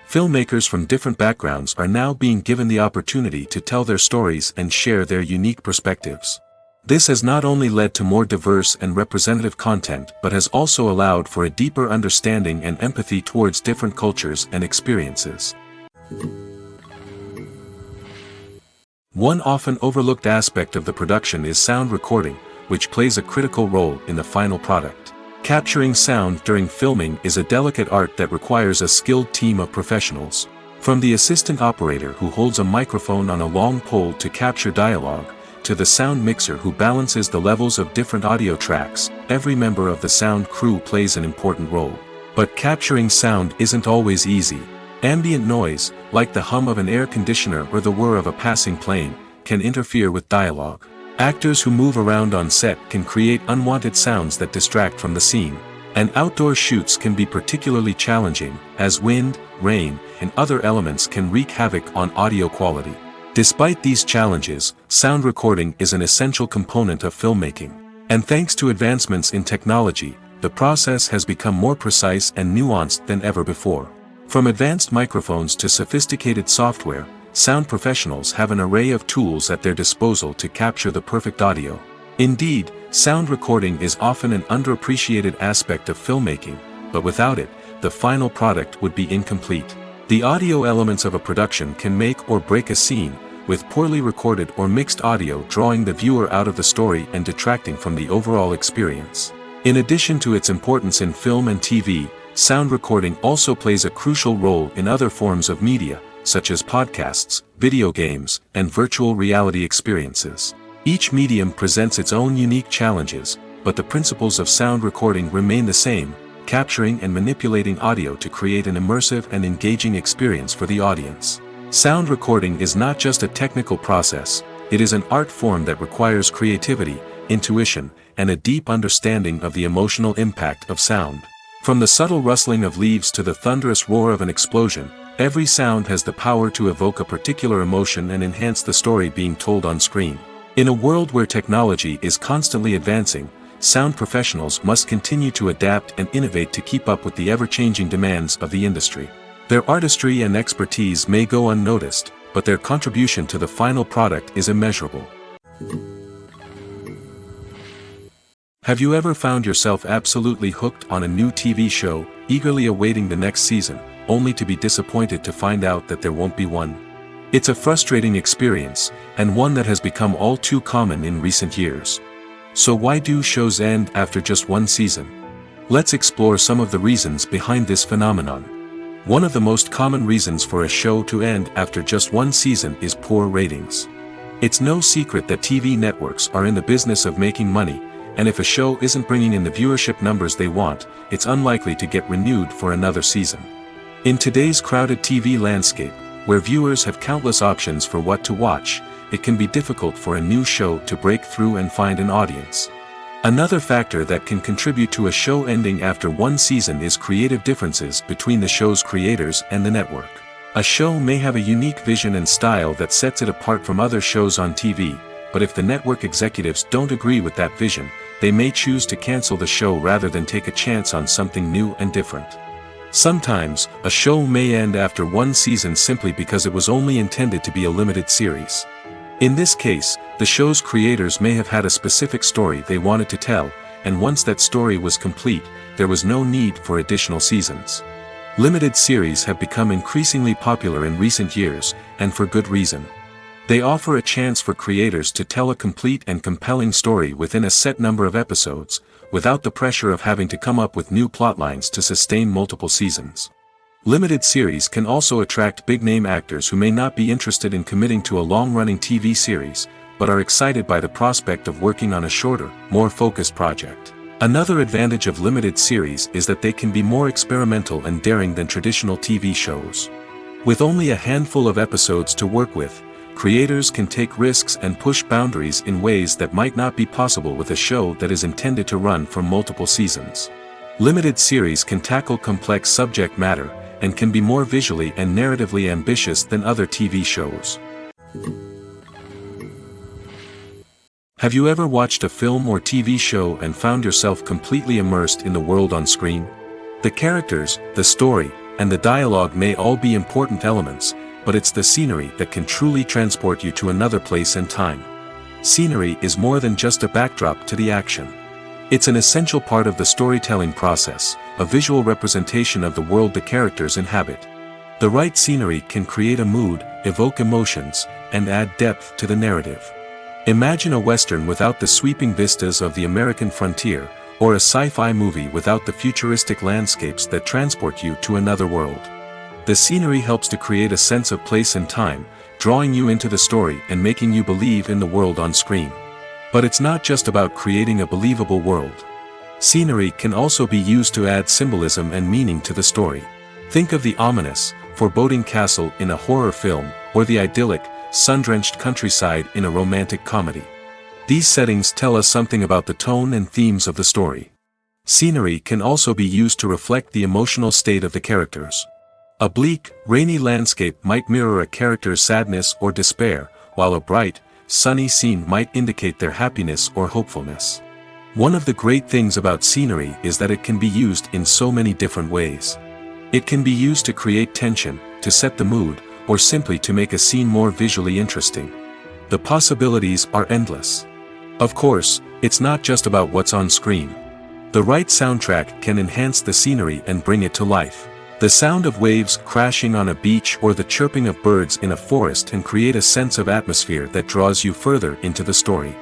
Filmmakers from different backgrounds are now being given the opportunity to tell their stories and share their unique perspectives. This has not only led to more diverse and representative content but has also allowed for a deeper understanding and empathy towards different cultures and experiences. One often overlooked aspect of the production is sound recording, which plays a critical role in the final product. Capturing sound during filming is a delicate art that requires a skilled team of professionals. From the assistant operator who holds a microphone on a long pole to capture dialogue, to the sound mixer who balances the levels of different audio tracks, every member of the sound crew plays an important role. But capturing sound isn't always easy. Ambient noise, like the hum of an air conditioner or the whir of a passing plane, can interfere with dialogue. Actors who move around on set can create unwanted sounds that distract from the scene. And outdoor shoots can be particularly challenging, as wind, rain, and other elements can wreak havoc on audio quality. Despite these challenges, sound recording is an essential component of filmmaking. And thanks to advancements in technology, the process has become more precise and nuanced than ever before. From advanced microphones to sophisticated software, sound professionals have an array of tools at their disposal to capture the perfect audio. Indeed, sound recording is often an underappreciated aspect of filmmaking, but without it, the final product would be incomplete. The audio elements of a production can make or break a scene, with poorly recorded or mixed audio drawing the viewer out of the story and detracting from the overall experience. In addition to its importance in film and TV, sound recording also plays a crucial role in other forms of media, such as podcasts, video games, and virtual reality experiences. Each medium presents its own unique challenges, but the principles of sound recording remain the same, capturing and manipulating audio to create an immersive and engaging experience for the audience. Sound recording is not just a technical process, it is an art form that requires creativity, intuition, and a deep understanding of the emotional impact of sound. From the subtle rustling of leaves to the thunderous roar of an explosion, every sound has the power to evoke a particular emotion and enhance the story being told on screen. In a world where technology is constantly advancing, sound professionals must continue to adapt and innovate to keep up with the ever-changing demands of the industry. Their artistry and expertise may go unnoticed, but their contribution to the final product is immeasurable. Have you ever found yourself absolutely hooked on a new TV show, eagerly awaiting the next season, only to be disappointed to find out that there won't be one? It's a frustrating experience, and one that has become all too common in recent years. So why do shows end after just one season? Let's explore some of the reasons behind this phenomenon. One of the most common reasons for a show to end after just one season is poor ratings. It's no secret that TV networks are in the business of making money, and if a show isn't bringing in the viewership numbers they want, it's unlikely to get renewed for another season. In today's crowded TV landscape, where viewers have countless options for what to watch, it can be difficult for a new show to break through and find an audience. Another factor that can contribute to a show ending after one season is creative differences between the show's creators and the network. A show may have a unique vision and style that sets it apart from other shows on TV, but if the network executives don't agree with that vision, they may choose to cancel the show rather than take a chance on something new and different. Sometimes, a show may end after one season simply because it was only intended to be a limited series. In this case, the show's creators may have had a specific story they wanted to tell, and once that story was complete, there was no need for additional seasons. Limited series have become increasingly popular in recent years, and for good reason. They offer a chance for creators to tell a complete and compelling story within a set number of episodes, without the pressure of having to come up with new plotlines to sustain multiple seasons. Limited series can also attract big-name actors who may not be interested in committing to a long-running TV series, but are excited by the prospect of working on a shorter, more focused project. Another advantage of limited series is that they can be more experimental and daring than traditional TV shows. With only a handful of episodes to work with, creators can take risks and push boundaries in ways that might not be possible with a show that is intended to run for multiple seasons. Limited series can tackle complex subject matter, and can be more visually and narratively ambitious than other TV shows. Have you ever watched a film or TV show and found yourself completely immersed in the world on screen? The characters, the story, and the dialogue may all be important elements, but it's the scenery that can truly transport you to another place and time. Scenery is more than just a backdrop to the action. It's an essential part of the storytelling process, a visual representation of the world the characters inhabit. The right scenery can create a mood, evoke emotions, and add depth to the narrative. Imagine a Western without the sweeping vistas of the American frontier, or a sci-fi movie without the futuristic landscapes that transport you to another world. The scenery helps to create a sense of place and time, drawing you into the story and making you believe in the world on screen. But it's not just about creating a believable world. Scenery can also be used to add symbolism and meaning to the story. Think of the ominous, foreboding castle in a horror film, or the idyllic, sun-drenched countryside in a romantic comedy. These settings tell us something about the tone and themes of the story. Scenery can also be used to reflect the emotional state of the characters. A bleak, rainy landscape might mirror a character's sadness or despair, while a bright, sunny scene might indicate their happiness or hopefulness. One of the great things about scenery is that it can be used in so many different ways. It can be used to create tension, to set the mood, or simply to make a scene more visually interesting. The possibilities are endless. Of course, it's not just about what's on screen. The right soundtrack can enhance the scenery and bring it to life. The sound of waves crashing on a beach or the chirping of birds in a forest can create a sense of atmosphere that draws you further into the story.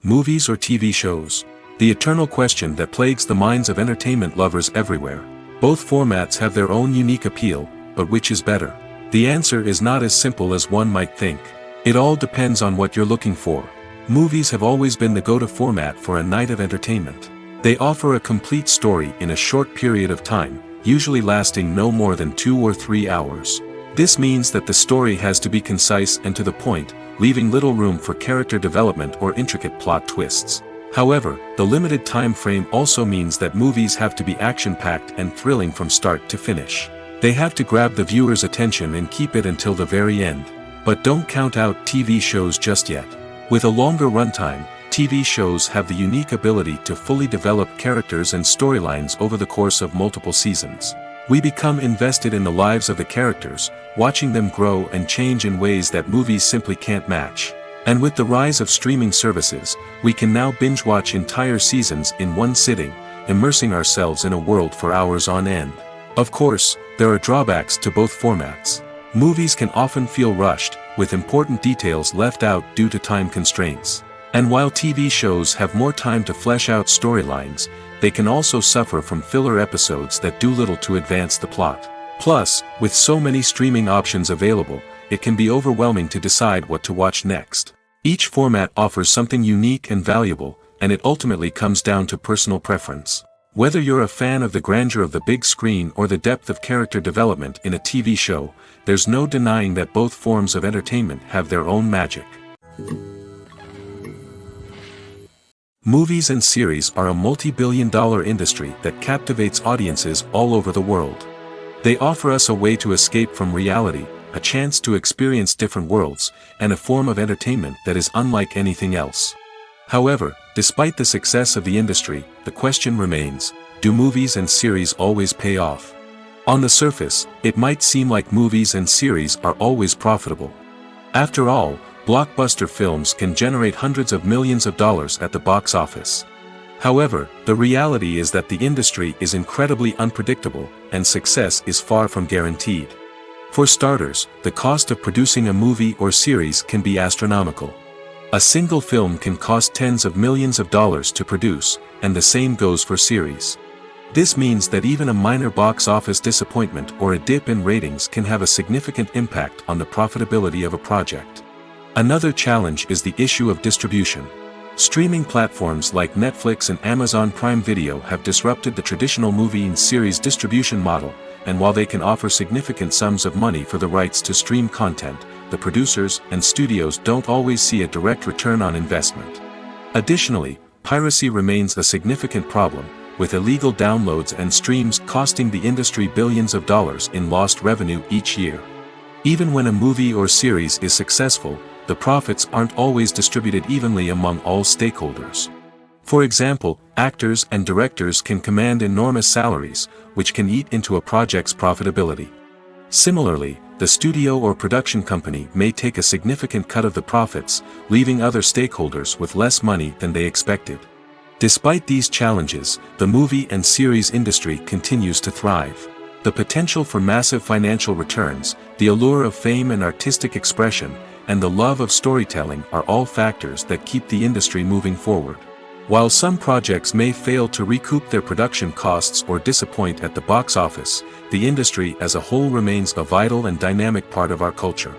Movies or TV shows? The eternal question that plagues the minds of entertainment lovers everywhere. Both formats have their own unique appeal, but which is better? The answer is not as simple as one might think. It all depends on what you're looking for. Movies have always been the go-to format for a night of entertainment. They offer a complete story in a short period of time, usually lasting no more than 2 or 3 hours. This means that the story has to be concise and to the point, leaving little room for character development or intricate plot twists. However, the limited time frame also means that movies have to be action-packed and thrilling from start to finish. They have to grab the viewer's attention and keep it until the very end. But don't count out TV shows just yet. With a longer runtime, TV shows have the unique ability to fully develop characters and storylines over the course of multiple seasons. We become invested in the lives of the characters, watching them grow and change in ways that movies simply can't match. And with the rise of streaming services, we can now binge-watch entire seasons in one sitting, immersing ourselves in a world for hours on end. Of course, there are drawbacks to both formats. Movies can often feel rushed, with important details left out due to time constraints. And while TV shows have more time to flesh out storylines, they can also suffer from filler episodes that do little to advance the plot. Plus, with so many streaming options available, it can be overwhelming to decide what to watch next. Each format offers something unique and valuable, and it ultimately comes down to personal preference. Whether you're a fan of the grandeur of the big screen or the depth of character development in a TV show, there's no denying that both forms of entertainment have their own magic. Movies and series are a multi-billion-dollar industry that captivates audiences all over the world. They offer us a way to escape from reality, a chance to experience different worlds, and a form of entertainment that is unlike anything else. However, despite the success of the industry, the question remains, do movies and series always pay off? On the surface, it might seem like movies and series are always profitable. After all, blockbuster films can generate hundreds of millions of dollars at the box office. However, the reality is that the industry is incredibly unpredictable, and success is far from guaranteed. For starters, the cost of producing a movie or series can be astronomical. A single film can cost tens of millions of dollars to produce, and the same goes for series. This means that even a minor box office disappointment or a dip in ratings can have a significant impact on the profitability of a project. Another challenge is the issue of distribution. Streaming platforms like Netflix and Amazon Prime Video have disrupted the traditional movie and series distribution model, and while they can offer significant sums of money for the rights to stream content, the producers and studios don't always see a direct return on investment. Additionally, piracy remains a significant problem, with illegal downloads and streams costing the industry billions of dollars in lost revenue each year. Even when a movie or series is successful, the profits aren't always distributed evenly among all stakeholders. For example, actors and directors can command enormous salaries, which can eat into a project's profitability. Similarly, the studio or production company may take a significant cut of the profits, leaving other stakeholders with less money than they expected. Despite these challenges, the movie and series industry continues to thrive. The potential for massive financial returns, the allure of fame and artistic expression, and the love of storytelling are all factors that keep the industry moving forward. While some projects may fail to recoup their production costs or disappoint at the box office, the industry as a whole remains a vital and dynamic part of our culture.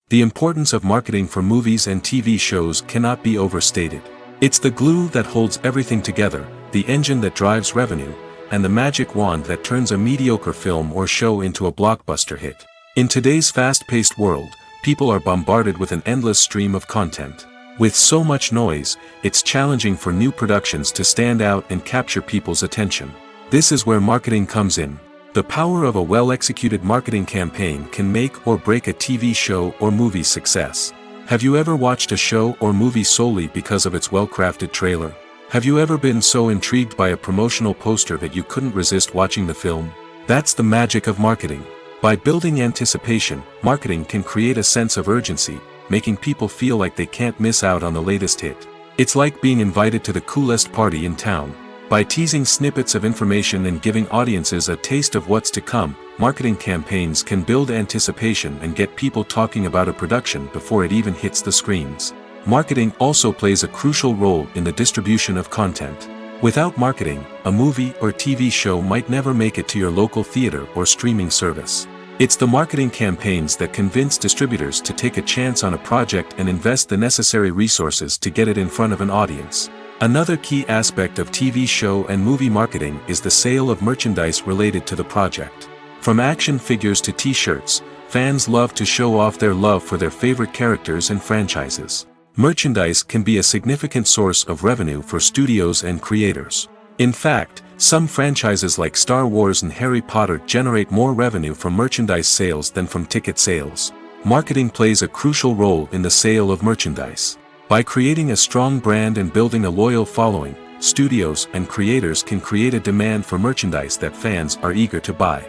The importance of marketing for movies and TV shows cannot be overstated. It's the glue that holds everything together, the engine that drives revenue, and the magic wand that turns a mediocre film or show into a blockbuster hit. In today's fast-paced world, people are bombarded with an endless stream of content. With so much noise, it's challenging for new productions to stand out and capture people's attention. This is where marketing comes in. The power of a well-executed marketing campaign can make or break a TV show or movie's success. Have you ever watched a show or movie solely because of its well-crafted trailer? Have you ever been so intrigued by a promotional poster that you couldn't resist watching the film? That's the magic of marketing. By building anticipation, marketing can create a sense of urgency, making people feel like they can't miss out on the latest hit. It's like being invited to the coolest party in town. By teasing snippets of information and giving audiences a taste of what's to come, marketing campaigns can build anticipation and get people talking about a production before it even hits the screens. Marketing also plays a crucial role in the distribution of content. Without marketing, a movie or TV show might never make it to your local theater or streaming service. It's the marketing campaigns that convince distributors to take a chance on a project and invest the necessary resources to get it in front of an audience. Another key aspect of TV show and movie marketing is the sale of merchandise related to the project. From action figures to t-shirts, fans love to show off their love for their favorite characters and franchises. Merchandise can be a significant source of revenue for studios and creators. In fact, some franchises like Star Wars and Harry Potter generate more revenue from merchandise sales than from ticket sales. Marketing plays a crucial role in the sale of merchandise. By creating a strong brand and building a loyal following, studios and creators can create a demand for merchandise that fans are eager to buy.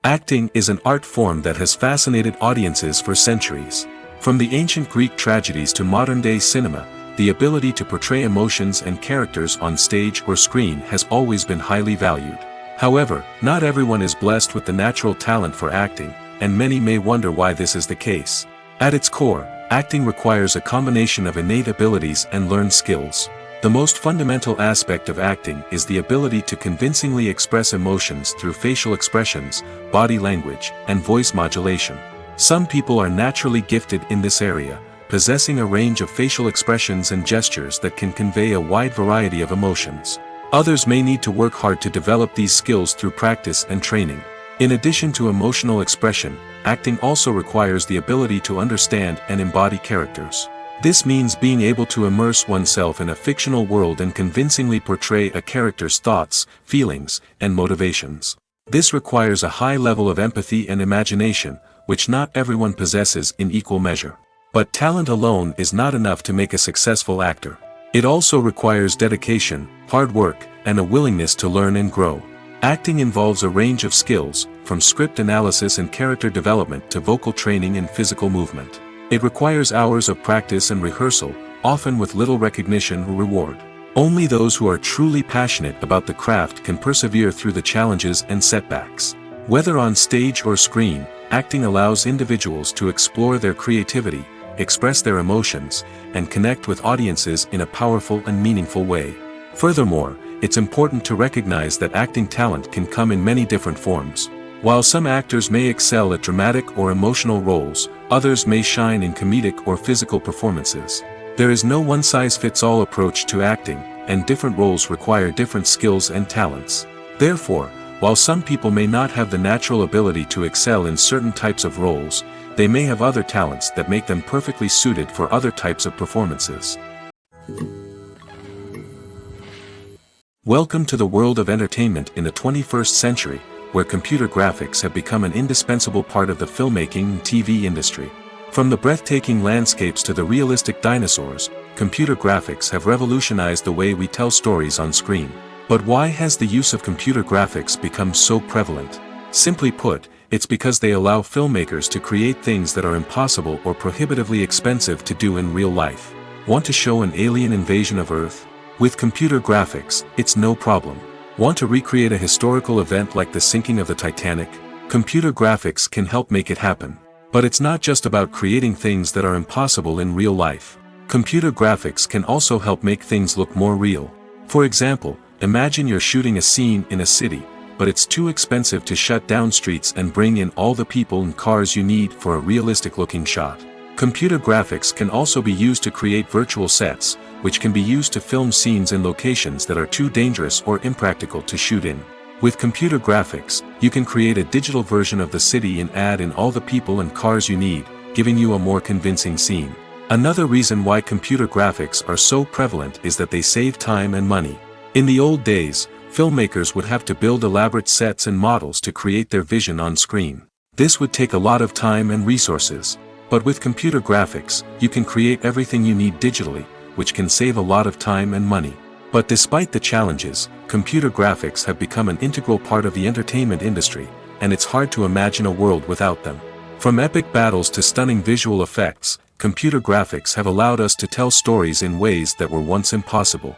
Acting is an art form that has fascinated audiences for centuries. From the ancient Greek tragedies to modern-day cinema, the ability to portray emotions and characters on stage or screen has always been highly valued. However, not everyone is blessed with the natural talent for acting, and many may wonder why this is the case. At its core, acting requires a combination of innate abilities and learned skills. The most fundamental aspect of acting is the ability to convincingly express emotions through facial expressions, body language, and voice modulation. Some people are naturally gifted in this area, possessing a range of facial expressions and gestures that can convey a wide variety of emotions. Others may need to work hard to develop these skills through practice and training. In addition to emotional expression, acting also requires the ability to understand and embody characters. This means being able to immerse oneself in a fictional world and convincingly portray a character's thoughts, feelings, and motivations. This requires a high level of empathy and imagination, which not everyone possesses in equal measure. But talent alone is not enough to make a successful actor. It also requires dedication, hard work, and a willingness to learn and grow. Acting involves a range of skills, from script analysis and character development to vocal training and physical movement. It requires hours of practice and rehearsal, often with little recognition or reward. Only those who are truly passionate about the craft can persevere through the challenges and setbacks. Whether on stage or screen, acting allows individuals to explore their creativity, express their emotions, and connect with audiences in a powerful and meaningful way. Furthermore, it's important to recognize that acting talent can come in many different forms. While some actors may excel at dramatic or emotional roles, others may shine in comedic or physical performances. There is no one-size-fits-all approach to acting, and different roles require different skills and talents. Therefore, while some people may not have the natural ability to excel in certain types of roles, they may have other talents that make them perfectly suited for other types of performances. Welcome to the world of entertainment in the 21st century, where computer graphics have become an indispensable part of the filmmaking and TV industry. From the breathtaking landscapes to the realistic dinosaurs, computer graphics have revolutionized the way we tell stories on screen. But why has the use of computer graphics become so prevalent? Simply put, it's because they allow filmmakers to create things that are impossible or prohibitively expensive to do in real life. Want to show an alien invasion of Earth? With computer graphics, it's no problem. Want to recreate a historical event like the sinking of the Titanic? Computer graphics can help make it happen. But it's not just about creating things that are impossible in real life. Computer graphics can also help make things look more real. For example, imagine you're shooting a scene in a city, but it's too expensive to shut down streets and bring in all the people and cars you need for a realistic-looking shot. Computer graphics can also be used to create virtual sets, which can be used to film scenes in locations that are too dangerous or impractical to shoot in. With computer graphics, you can create a digital version of the city and add in all the people and cars you need, giving you a more convincing scene. Another reason why computer graphics are so prevalent is that they save time and money. In the old days, filmmakers would have to build elaborate sets and models to create their vision on screen. This would take a lot of time and resources. But with computer graphics, you can create everything you need digitally, which can save a lot of time and money. But despite the challenges, computer graphics have become an integral part of the entertainment industry, and it's hard to imagine a world without them. From epic battles to stunning visual effects, computer graphics have allowed us to tell stories in ways that were once impossible.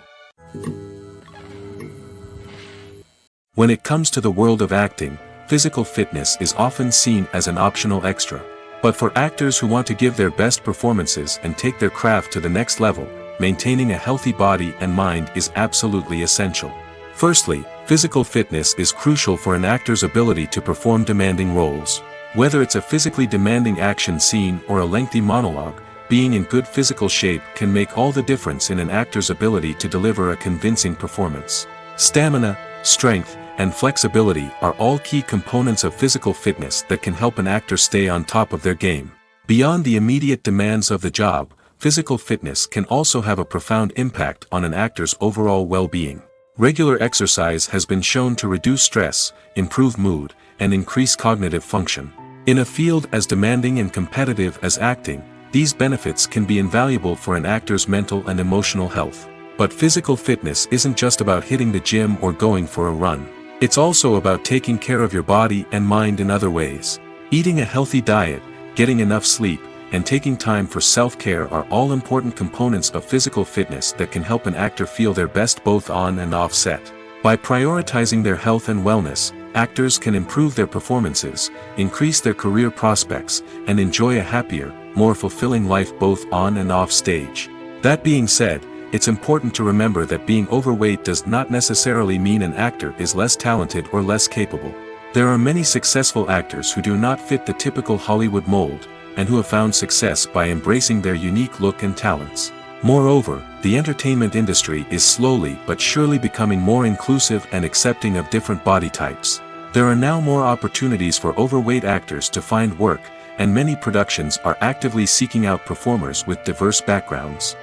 When it comes to the world of acting, physical fitness is often seen as an optional extra. But for actors who want to give their best performances and take their craft to the next level, maintaining a healthy body and mind is absolutely essential. Firstly, physical fitness is crucial for an actor's ability to perform demanding roles. Whether it's a physically demanding action scene or a lengthy monologue, being in good physical shape can make all the difference in an actor's ability to deliver a convincing performance. Stamina, strength, and flexibility are all key components of physical fitness that can help an actor stay on top of their game. Beyond the immediate demands of the job, physical fitness can also have a profound impact on an actor's overall well-being. Regular exercise has been shown to reduce stress, improve mood, and increase cognitive function. In a field as demanding and competitive as acting, these benefits can be invaluable for an actor's mental and emotional health. But physical fitness isn't just about hitting the gym or going for a run. It's also about taking care of your body and mind in other ways. Eating a healthy diet, getting enough sleep, and taking time for self-care are all important components of physical fitness that can help an actor feel their best both on and off set. By prioritizing their health and wellness, actors can improve their performances, increase their career prospects, and enjoy a happier, more fulfilling life both on and off stage. That being said, it's important to remember that being overweight does not necessarily mean an actor is less talented or less capable. There are many successful actors who do not fit the typical Hollywood mold, and who have found success by embracing their unique look and talents. Moreover, the entertainment industry is slowly but surely becoming more inclusive and accepting of different body types. There are now more opportunities for overweight actors to find work, and many productions are actively seeking out performers with diverse backgrounds.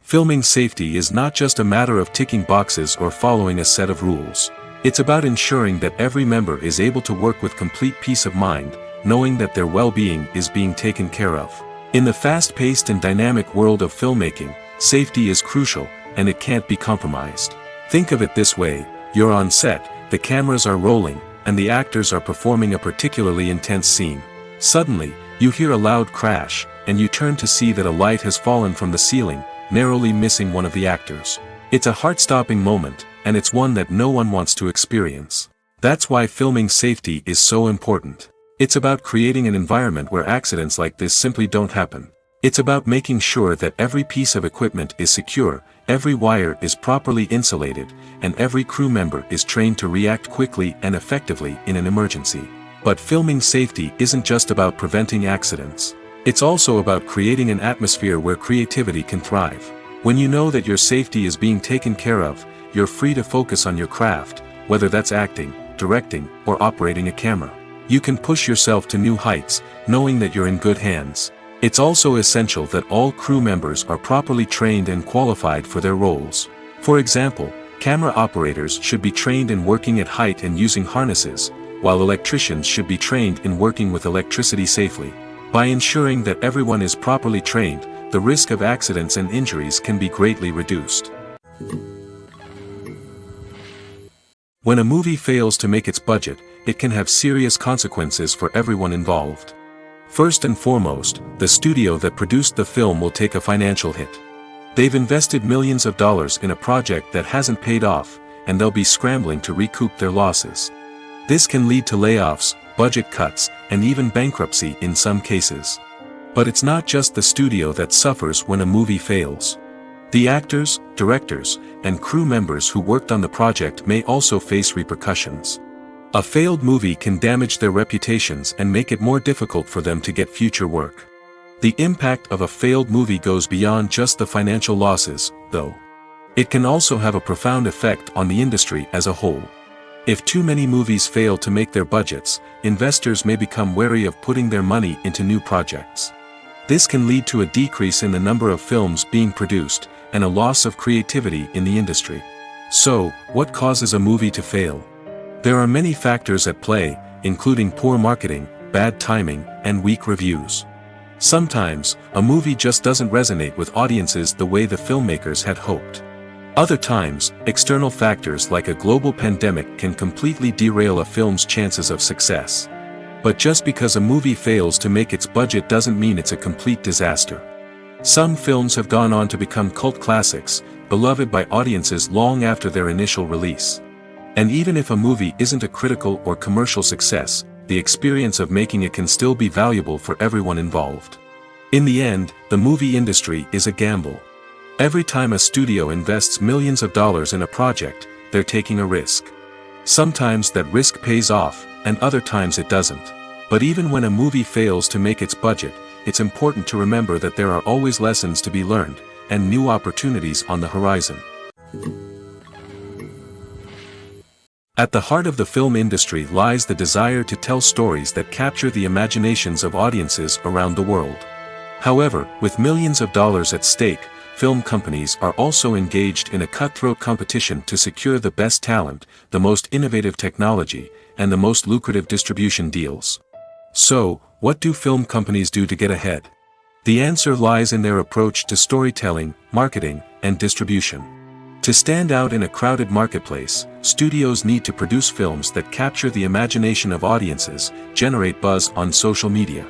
Filming safety is not just a matter of ticking boxes or following a set of rules. It's about ensuring that every member is able to work with complete peace of mind, knowing that their well-being is being taken care of. In the fast-paced and dynamic world of filmmaking, safety is crucial, and it can't be compromised. Think of it this way: you're on set, the cameras are rolling, and the actors are performing a particularly intense scene. Suddenly, you hear a loud crash, and you turn to see that a light has fallen from the ceiling, narrowly missing one of the actors. It's a heart-stopping moment, and it's one that no one wants to experience. That's why filming safety is so important. It's about creating an environment where accidents like this simply don't happen. It's about making sure that every piece of equipment is secure, every wire is properly insulated, and every crew member is trained to react quickly and effectively in an emergency. But filming safety isn't just about preventing accidents. It's also about creating an atmosphere where creativity can thrive. When you know that your safety is being taken care of, you're free to focus on your craft, whether that's acting, directing, or operating a camera. You can push yourself to new heights, knowing that you're in good hands. It's also essential that all crew members are properly trained and qualified for their roles. For example, camera operators should be trained in working at height and using harnesses, while electricians should be trained in working with electricity safely. By ensuring that everyone is properly trained, the risk of accidents and injuries can be greatly reduced. When a movie fails to make its budget, it can have serious consequences for everyone involved. First and foremost, the studio that produced the film will take a financial hit. They've invested millions of dollars in a project that hasn't paid off, and they'll be scrambling to recoup their losses. This can lead to layoffs, budget cuts, and even bankruptcy in some cases. But it's not just the studio that suffers when a movie fails. The actors, directors, and crew members who worked on the project may also face repercussions. A failed movie can damage their reputations and make it more difficult for them to get future work. The impact of a failed movie goes beyond just the financial losses, though. It can also have a profound effect on the industry as a whole. If too many movies fail to make their budgets, investors may become wary of putting their money into new projects. This can lead to a decrease in the number of films being produced, and a loss of creativity in the industry. So, what causes a movie to fail? There are many factors at play, including poor marketing, bad timing, and weak reviews. Sometimes, a movie just doesn't resonate with audiences the way the filmmakers had hoped. Other times, external factors like a global pandemic can completely derail a film's chances of success. But just because a movie fails to make its budget doesn't mean it's a complete disaster. Some films have gone on to become cult classics, beloved by audiences long after their initial release. And even if a movie isn't a critical or commercial success, the experience of making it can still be valuable for everyone involved. In the end, the movie industry is a gamble. Every time a studio invests millions of dollars in a project, they're taking a risk. Sometimes that risk pays off, and other times it doesn't. But even when a movie fails to make its budget, it's important to remember that there are always lessons to be learned, and new opportunities on the horizon. At the heart of the film industry lies the desire to tell stories that capture the imaginations of audiences around the world. However, with millions of dollars at stake, film companies are also engaged in a cutthroat competition to secure the best talent, the most innovative technology, and the most lucrative distribution deals. So, what do film companies do to get ahead? The answer lies in their approach to storytelling, marketing, and distribution. To stand out in a crowded marketplace, studios need to produce films that capture the imagination of audiences, generate buzz on social media.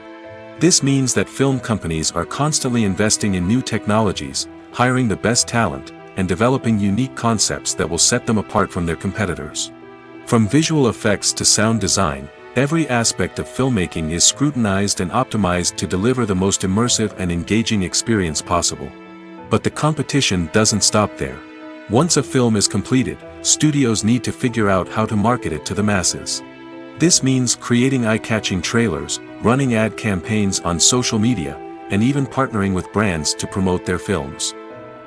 This means that film companies are constantly investing in new technologies, hiring the best talent, and developing unique concepts that will set them apart from their competitors. From visual effects to sound design, every aspect of filmmaking is scrutinized and optimized to deliver the most immersive and engaging experience possible. But the competition doesn't stop there. Once a film is completed, studios need to figure out how to market it to the masses. This means creating eye-catching trailers, running ad campaigns on social media, and even partnering with brands to promote their films.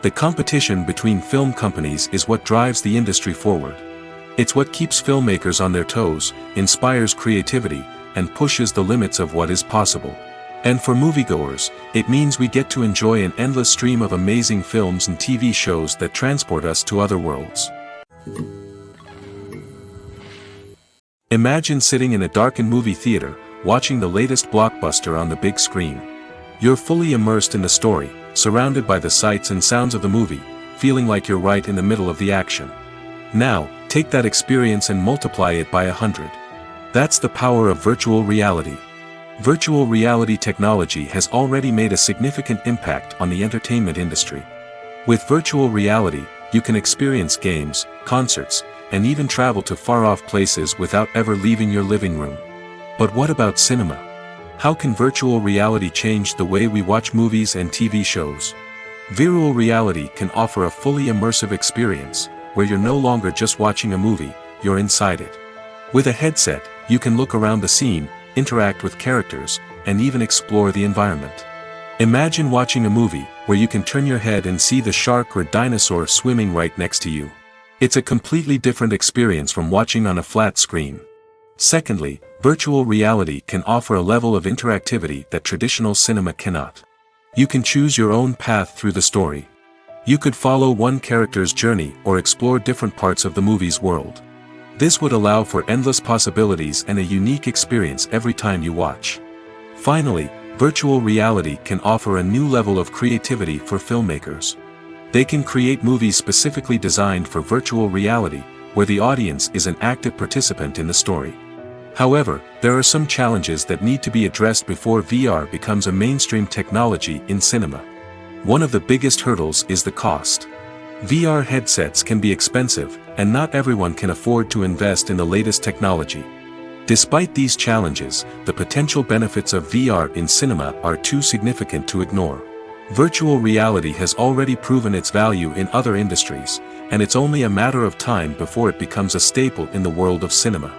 The competition between film companies is what drives the industry forward. It's what keeps filmmakers on their toes, inspires creativity, and pushes the limits of what is possible. And for moviegoers, it means we get to enjoy an endless stream of amazing films and TV shows that transport us to other worlds. Imagine sitting in a darkened movie theater, watching the latest blockbuster on the big screen. You're fully immersed in the story, surrounded by the sights and sounds of the movie, feeling like you're right in the middle of the action. Now, take that experience and multiply it by 100. That's the power of virtual reality. Virtual reality technology has already made a significant impact on the entertainment industry. With virtual reality, you can experience games, concerts, and even travel to far-off places without ever leaving your living room. But what about cinema? How can virtual reality change the way we watch movies and TV shows? Virtual reality can offer a fully immersive experience, where you're no longer just watching a movie, you're inside it. With a headset, you can look around the scene, interact with characters, and even explore the environment. Imagine watching a movie, where you can turn your head and see the shark or dinosaur swimming right next to you. It's a completely different experience from watching on a flat screen. Secondly, virtual reality can offer a level of interactivity that traditional cinema cannot. You can choose your own path through the story. You could follow one character's journey or explore different parts of the movie's world. This would allow for endless possibilities and a unique experience every time you watch. Finally, virtual reality can offer a new level of creativity for filmmakers. They can create movies specifically designed for virtual reality, where the audience is an active participant in the story. However, there are some challenges that need to be addressed before VR becomes a mainstream technology in cinema. One of the biggest hurdles is the cost. VR headsets can be expensive, and not everyone can afford to invest in the latest technology. Despite these challenges, the potential benefits of VR in cinema are too significant to ignore. Virtual reality has already proven its value in other industries, and it's only a matter of time before it becomes a staple in the world of cinema.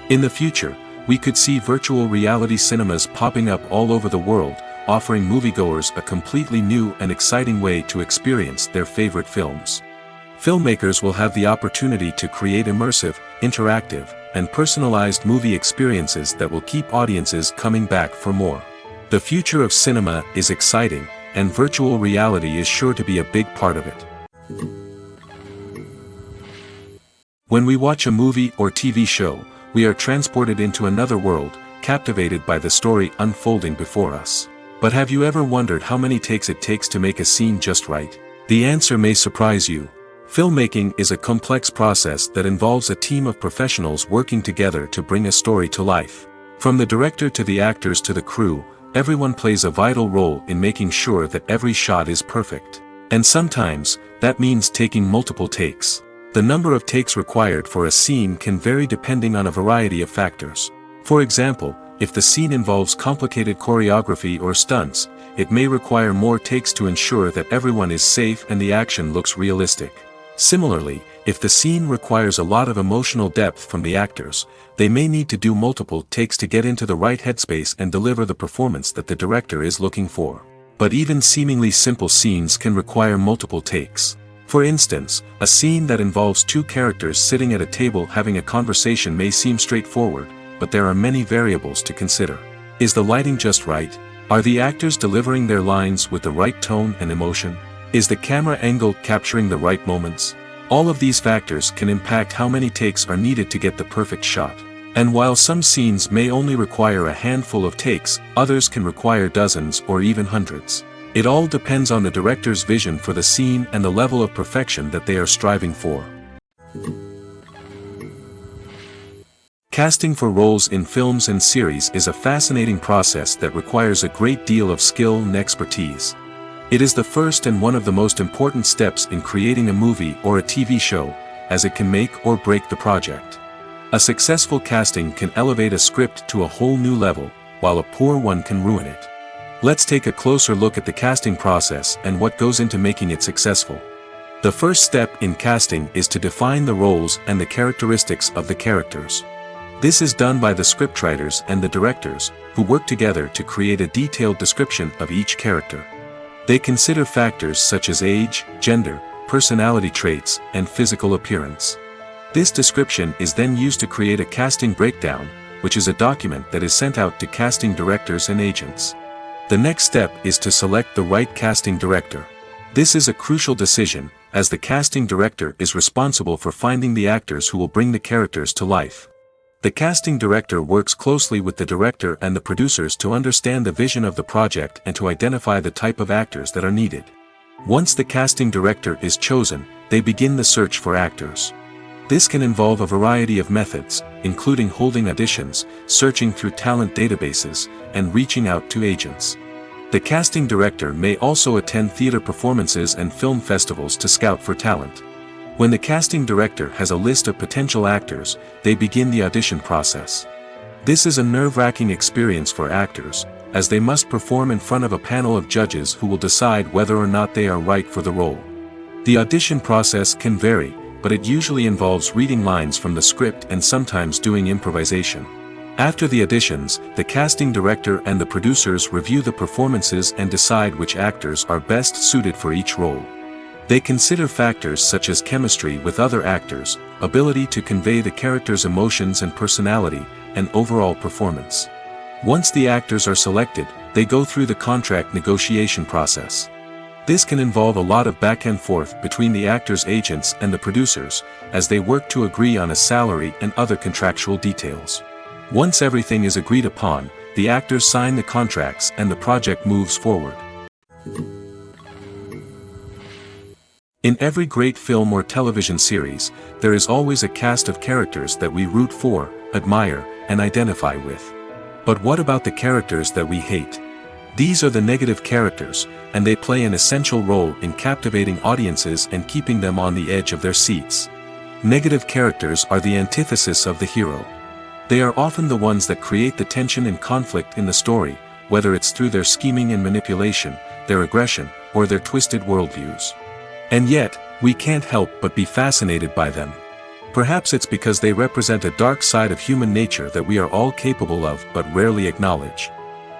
In the future, we could see virtual reality cinemas popping up all over the world, offering moviegoers a completely new and exciting way to experience their favorite films. Filmmakers will have the opportunity to create immersive, interactive, and personalized movie experiences that will keep audiences coming back for more. The future of cinema is exciting, and virtual reality is sure to be a big part of it. When we watch a movie or TV show, we are transported into another world, captivated by the story unfolding before us. But have you ever wondered how many takes it takes to make a scene just right? The answer may surprise you. Filmmaking is a complex process that involves a team of professionals working together to bring a story to life. From the director to the actors to the crew, everyone plays a vital role in making sure that every shot is perfect. And sometimes, that means taking multiple takes. The number of takes required for a scene can vary depending on a variety of factors. For example, if the scene involves complicated choreography or stunts, it may require more takes to ensure that everyone is safe and the action looks realistic. Similarly, if the scene requires a lot of emotional depth from the actors, they may need to do multiple takes to get into the right headspace and deliver the performance that the director is looking for. But even seemingly simple scenes can require multiple takes. For instance, a scene that involves two characters sitting at a table having a conversation may seem straightforward, but there are many variables to consider. Is the lighting just right? Are the actors delivering their lines with the right tone and emotion? Is the camera angle capturing the right moments? All of these factors can impact how many takes are needed to get the perfect shot. And while some scenes may only require a handful of takes, others can require dozens or even hundreds. It all depends on the director's vision for the scene and the level of perfection that they are striving for. Casting for roles in films and series is a fascinating process that requires a great deal of skill and expertise. It is the first and one of the most important steps in creating a movie or a TV show, as it can make or break the project. A successful casting can elevate a script to a whole new level, while a poor one can ruin it. Let's take a closer look at the casting process and what goes into making it successful. The first step in casting is to define the roles and the characteristics of the characters. This is done by the scriptwriters and the directors, who work together to create a detailed description of each character. They consider factors such as age, gender, personality traits, and physical appearance. This description is then used to create a casting breakdown, which is a document that is sent out to casting directors and agents. The next step is to select the right casting director. This is a crucial decision, as the casting director is responsible for finding the actors who will bring the characters to life. The casting director works closely with the director and the producers to understand the vision of the project and to identify the type of actors that are needed. Once the casting director is chosen, they begin the search for actors. This can involve a variety of methods, including holding auditions, searching through talent databases, and reaching out to agents. The casting director may also attend theater performances and film festivals to scout for talent. When the casting director has a list of potential actors, they begin the audition process. This is a nerve-wracking experience for actors, as they must perform in front of a panel of judges who will decide whether or not they are right for the role. The audition process can vary, but it usually involves reading lines from the script and sometimes doing improvisation. After the auditions, the casting director and the producers review the performances and decide which actors are best suited for each role. They consider factors such as chemistry with other actors, ability to convey the character's emotions and personality, and overall performance. Once the actors are selected, they go through the contract negotiation process. This can involve a lot of back and forth between the actors' agents and the producers, as they work to agree on a salary and other contractual details. Once everything is agreed upon, the actors sign the contracts and the project moves forward. In every great film or television series, there is always a cast of characters that we root for, admire, and identify with. But what about the characters that we hate? These are the negative characters, and they play an essential role in captivating audiences and keeping them on the edge of their seats. Negative characters are the antithesis of the hero. They are often the ones that create the tension and conflict in the story, whether it's through their scheming and manipulation, their aggression, or their twisted worldviews. And yet, we can't help but be fascinated by them. Perhaps it's because they represent a dark side of human nature that we are all capable of but rarely acknowledge.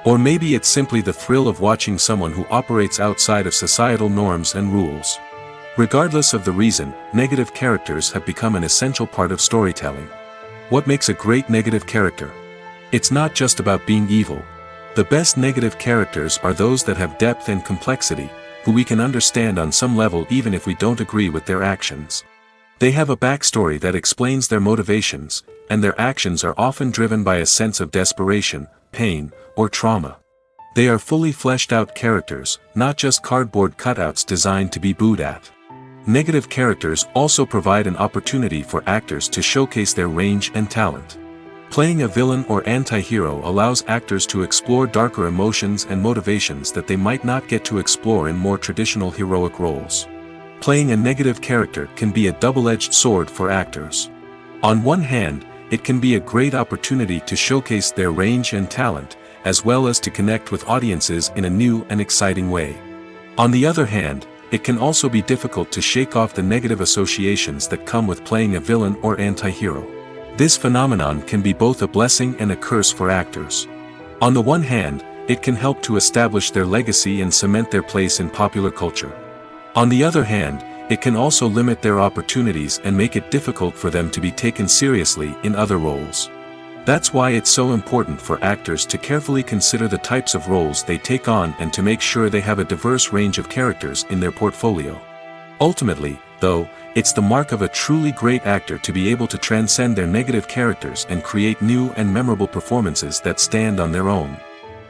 Or maybe it's simply the thrill of watching someone who operates outside of societal norms and rules. Regardless of the reason, negative characters have become an essential part of storytelling. What makes a great negative character? It's not just about being evil. The best negative characters are those that have depth and complexity, who we can understand on some level even if we don't agree with their actions. They have a backstory that explains their motivations, and their actions are often driven by a sense of desperation, pain, or trauma. They are fully fleshed out characters, not just cardboard cutouts designed to be booed at. Negative characters also provide an opportunity for actors to showcase their range and talent. Playing a villain or anti-hero allows actors to explore darker emotions and motivations that they might not get to explore in more traditional heroic roles. Playing a negative character can be a double-edged sword for actors. On one hand, it can be a great opportunity to showcase their range and talent, as well as to connect with audiences in a new and exciting way. On the other hand, it can also be difficult to shake off the negative associations that come with playing a villain or anti-hero. This phenomenon can be both a blessing and a curse for actors. On the one hand, it can help to establish their legacy and cement their place in popular culture. On the other hand, it can also limit their opportunities and make it difficult for them to be taken seriously in other roles. That's why it's so important for actors to carefully consider the types of roles they take on and to make sure they have a diverse range of characters in their portfolio. Ultimately, though, it's the mark of a truly great actor to be able to transcend their negative characters and create new and memorable performances that stand on their own.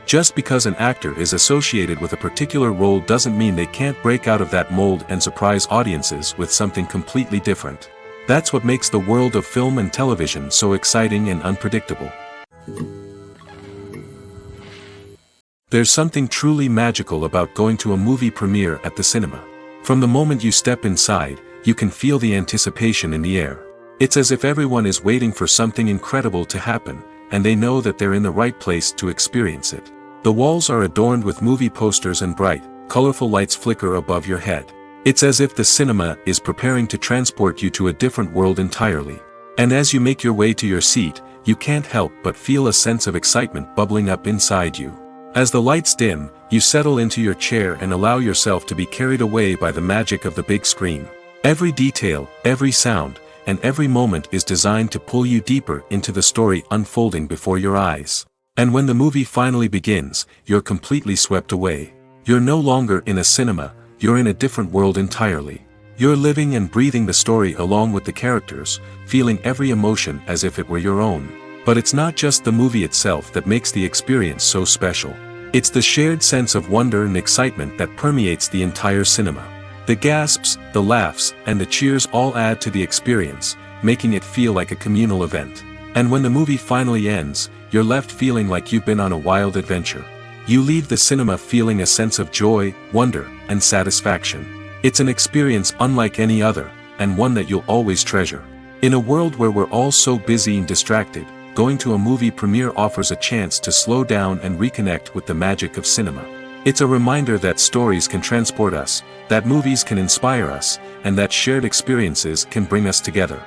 Just because an actor is associated with a particular role doesn't mean they can't break out of that mold and surprise audiences with something completely different. That's what makes the world of film and television so exciting and unpredictable. There's something truly magical about going to a movie premiere at the cinema. From the moment you step inside, you can feel the anticipation in the air. It's as if everyone is waiting for something incredible to happen, and they know that they're in the right place to experience it. The walls are adorned with movie posters and bright, colorful lights flicker above your head. It's as if the cinema is preparing to transport you to a different world entirely. And as you make your way to your seat, you can't help but feel a sense of excitement bubbling up inside you. As the lights dim, you settle into your chair and allow yourself to be carried away by the magic of the big screen. Every detail, every sound, and every moment is designed to pull you deeper into the story unfolding before your eyes. And when the movie finally begins, you're completely swept away. You're no longer in a cinema, you're in a different world entirely. You're living and breathing the story along with the characters, feeling every emotion as if it were your own. But it's not just the movie itself that makes the experience so special. It's the shared sense of wonder and excitement that permeates the entire cinema. The gasps, the laughs, and the cheers all add to the experience, making it feel like a communal event. And when the movie finally ends, you're left feeling like you've been on a wild adventure. You leave the cinema feeling a sense of joy, wonder, and satisfaction. It's an experience unlike any other, and one that you'll always treasure. In a world where we're all so busy and distracted, going to a movie premiere offers a chance to slow down and reconnect with the magic of cinema. It's a reminder that stories can transport us, that movies can inspire us, and that shared experiences can bring us together.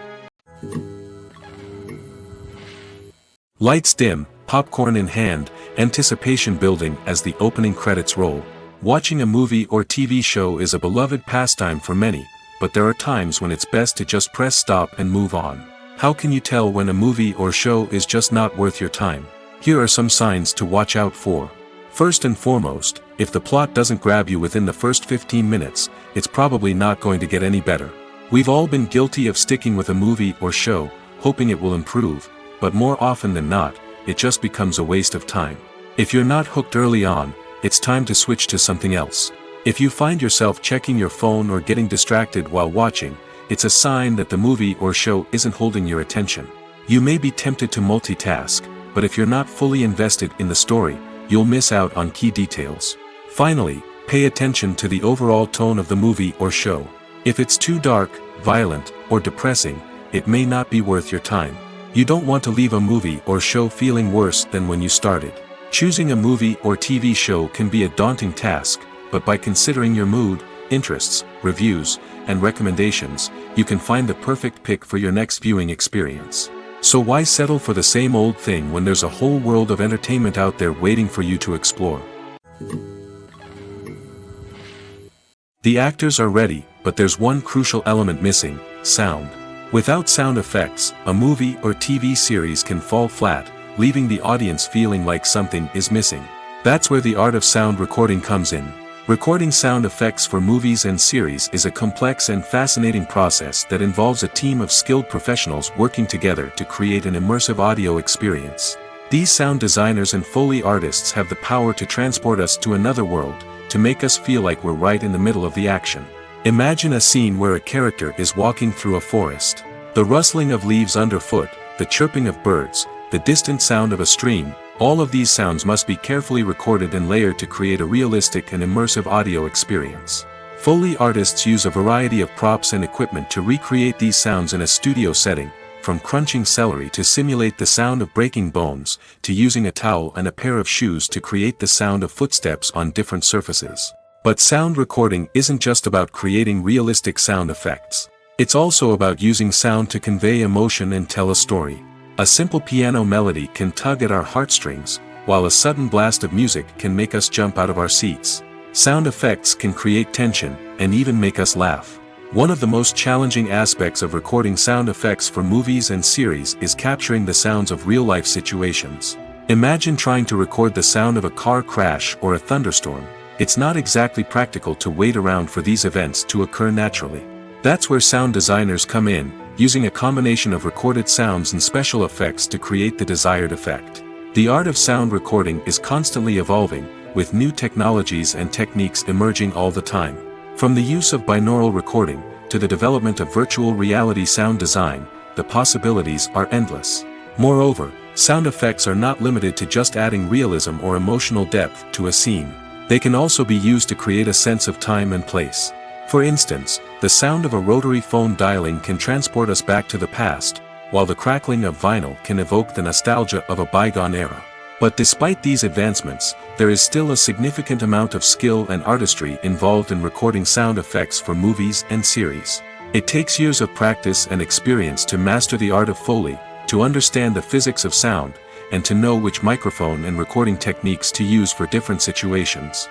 Lights dim, popcorn in hand, anticipation building as the opening credits roll. Watching a movie or TV show is a beloved pastime for many, but there are times when it's best to just press stop and move on. How can you tell when a movie or show is just not worth your time? Here are some signs to watch out for. First and foremost, if the plot doesn't grab you within the first 15 minutes, it's probably not going to get any better. We've all been guilty of sticking with a movie or show, hoping it will improve, but more often than not, it just becomes a waste of time. If you're not hooked early on, it's time to switch to something else. If you find yourself checking your phone or getting distracted while watching, it's a sign that the movie or show isn't holding your attention. You may be tempted to multitask, but if you're not fully invested in the story, you'll miss out on key details. Finally, pay attention to the overall tone of the movie or show. If it's too dark, violent, or depressing, it may not be worth your time. You don't want to leave a movie or show feeling worse than when you started. Choosing a movie or TV show can be a daunting task, but by considering your mood, interests, reviews, and recommendations, you can find the perfect pick for your next viewing experience. So why settle for the same old thing when there's a whole world of entertainment out there waiting for you to explore? The actors are ready, but there's one crucial element missing: sound. Without sound effects, a movie or TV series can fall flat, leaving the audience feeling like something is missing. That's where the art of sound recording comes in. Recording sound effects for movies and series is a complex and fascinating process that involves a team of skilled professionals working together to create an immersive audio experience. These sound designers and Foley artists have the power to transport us to another world, to make us feel like we're right in the middle of the action. Imagine a scene where a character is walking through a forest. The rustling of leaves underfoot, the chirping of birds, the distant sound of a stream, all of these sounds must be carefully recorded and layered to create a realistic and immersive audio experience. Foley artists use a variety of props and equipment to recreate these sounds in a studio setting, from crunching celery to simulate the sound of breaking bones, to using a towel and a pair of shoes to create the sound of footsteps on different surfaces. But sound recording isn't just about creating realistic sound effects. It's also about using sound to convey emotion and tell a story. A simple piano melody can tug at our heartstrings, while a sudden blast of music can make us jump out of our seats. Sound effects can create tension, and even make us laugh. One of the most challenging aspects of recording sound effects for movies and series is capturing the sounds of real-life situations. Imagine trying to record the sound of a car crash or a thunderstorm. It's not exactly practical to wait around for these events to occur naturally. That's where sound designers come in, using a combination of recorded sounds and special effects to create the desired effect. The art of sound recording is constantly evolving, with new technologies and techniques emerging all the time. From the use of binaural recording, to the development of virtual reality sound design, the possibilities are endless. Moreover, sound effects are not limited to just adding realism or emotional depth to a scene. They can also be used to create a sense of time and place. For instance, the sound of a rotary phone dialing can transport us back to the past, while the crackling of vinyl can evoke the nostalgia of a bygone era. But despite these advancements, there is still a significant amount of skill and artistry involved in recording sound effects for movies and series. It takes years of practice and experience to master the art of Foley, to understand the physics of sound, and to know which microphone and recording techniques to use for different situations.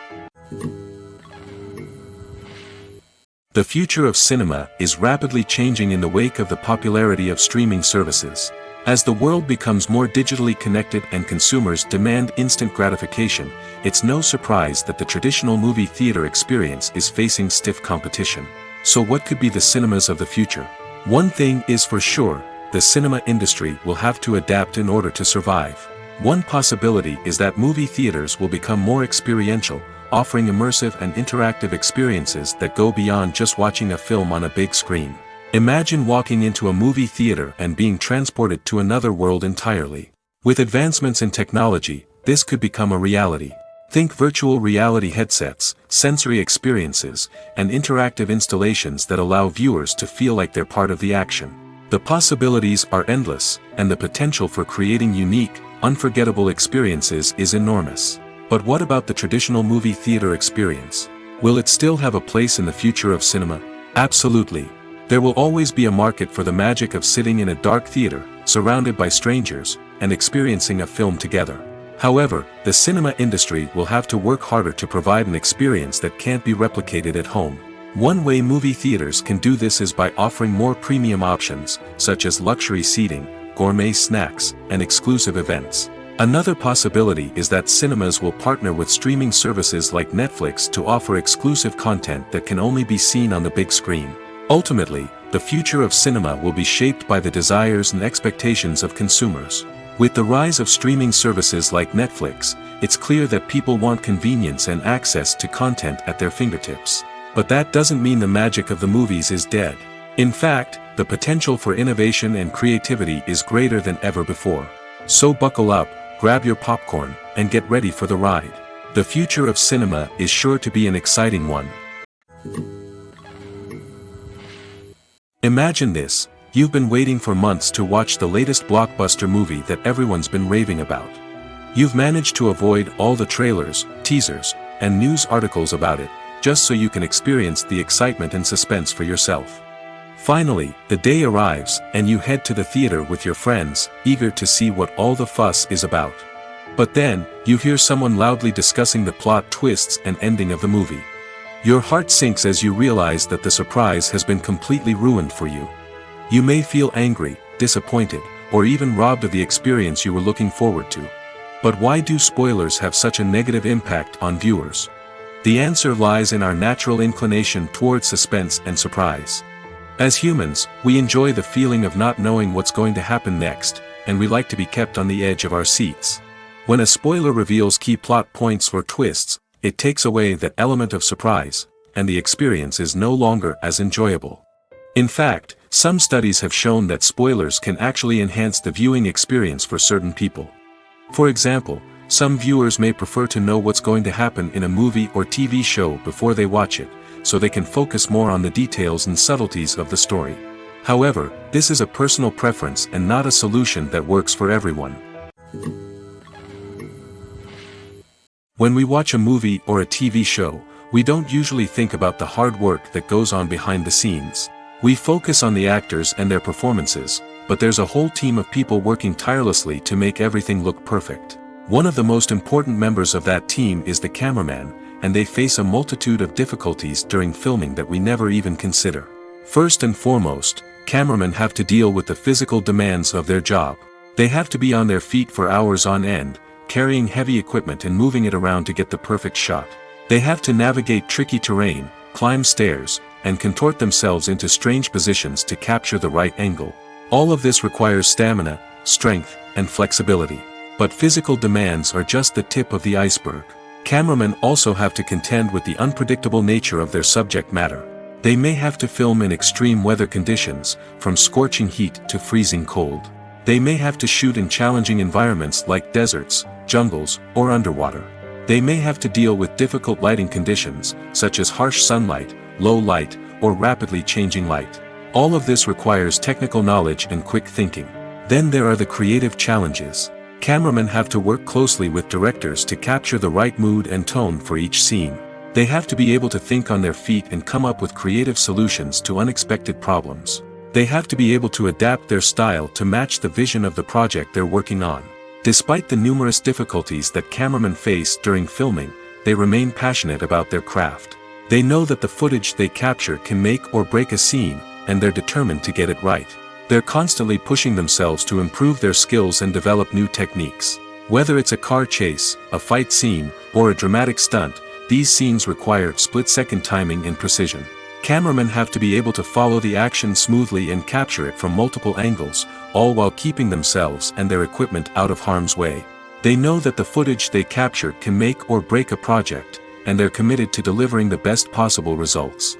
The future of cinema is rapidly changing in the wake of the popularity of streaming services. As the world becomes more digitally connected and consumers demand instant gratification, it's no surprise that the traditional movie theater experience is facing stiff competition. So what could be the cinemas of the future? One thing is for sure, the cinema industry will have to adapt in order to survive. One possibility is that movie theaters will become more experiential, offering immersive and interactive experiences that go beyond just watching a film on a big screen. Imagine walking into a movie theater and being transported to another world entirely. With advancements in technology, this could become a reality. Think virtual reality headsets, sensory experiences, and interactive installations that allow viewers to feel like they're part of the action. The possibilities are endless, and the potential for creating unique, unforgettable experiences is enormous. But what about the traditional movie theater experience? Will it still have a place in the future of cinema? Absolutely. There will always be a market for the magic of sitting in a dark theater, surrounded by strangers, and experiencing a film together. However, the cinema industry will have to work harder to provide an experience that can't be replicated at home. One way movie theaters can do this is by offering more premium options, such as luxury seating, gourmet snacks, and exclusive events. Another possibility is that cinemas will partner with streaming services like Netflix to offer exclusive content that can only be seen on the big screen. Ultimately, the future of cinema will be shaped by the desires and expectations of consumers. With the rise of streaming services like Netflix, it's clear that people want convenience and access to content at their fingertips. But that doesn't mean the magic of the movies is dead. In fact, the potential for innovation and creativity is greater than ever before. So buckle up, grab your popcorn, and get ready for the ride. The future of cinema is sure to be an exciting one. Imagine this: you've been waiting for months to watch the latest blockbuster movie that everyone's been raving about. You've managed to avoid all the trailers, teasers, and news articles about it, just so you can experience the excitement and suspense for yourself. Finally, the day arrives, and you head to the theater with your friends, eager to see what all the fuss is about. But then, you hear someone loudly discussing the plot twists and ending of the movie. Your heart sinks as you realize that the surprise has been completely ruined for you. You may feel angry, disappointed, or even robbed of the experience you were looking forward to. But why do spoilers have such a negative impact on viewers? The answer lies in our natural inclination towards suspense and surprise. As humans, we enjoy the feeling of not knowing what's going to happen next, and we like to be kept on the edge of our seats. When a spoiler reveals key plot points or twists, it takes away that element of surprise, and the experience is no longer as enjoyable. In fact, some studies have shown that spoilers can actually enhance the viewing experience for certain people. For example, some viewers may prefer to know what's going to happen in a movie or TV show before they watch it, so they can focus more on the details and subtleties of the story. However, this is a personal preference and not a solution that works for everyone. When we watch a movie or a TV show, we don't usually think about the hard work that goes on behind the scenes. We focus on the actors and their performances, but there's a whole team of people working tirelessly to make everything look perfect. One of the most important members of that team is the cameraman, and they face a multitude of difficulties during filming that we never even consider. First and foremost, cameramen have to deal with the physical demands of their job. They have to be on their feet for hours on end, carrying heavy equipment and moving it around to get the perfect shot. They have to navigate tricky terrain, climb stairs, and contort themselves into strange positions to capture the right angle. All of this requires stamina, strength, and flexibility. But physical demands are just the tip of the iceberg. Cameramen also have to contend with the unpredictable nature of their subject matter. They may have to film in extreme weather conditions, from scorching heat to freezing cold. They may have to shoot in challenging environments like deserts, jungles, or underwater. They may have to deal with difficult lighting conditions, such as harsh sunlight, low light, or rapidly changing light. All of this requires technical knowledge and quick thinking. Then there are the creative challenges. Cameramen have to work closely with directors to capture the right mood and tone for each scene. They have to be able to think on their feet and come up with creative solutions to unexpected problems. They have to be able to adapt their style to match the vision of the project they're working on. Despite the numerous difficulties that cameramen face during filming, they remain passionate about their craft. They know that the footage they capture can make or break a scene, and they're determined to get it right. They're constantly pushing themselves to improve their skills and develop new techniques. Whether it's a car chase, a fight scene, or a dramatic stunt, these scenes require split-second timing and precision. Cameramen have to be able to follow the action smoothly and capture it from multiple angles, all while keeping themselves and their equipment out of harm's way. They know that the footage they capture can make or break a project, and they're committed to delivering the best possible results.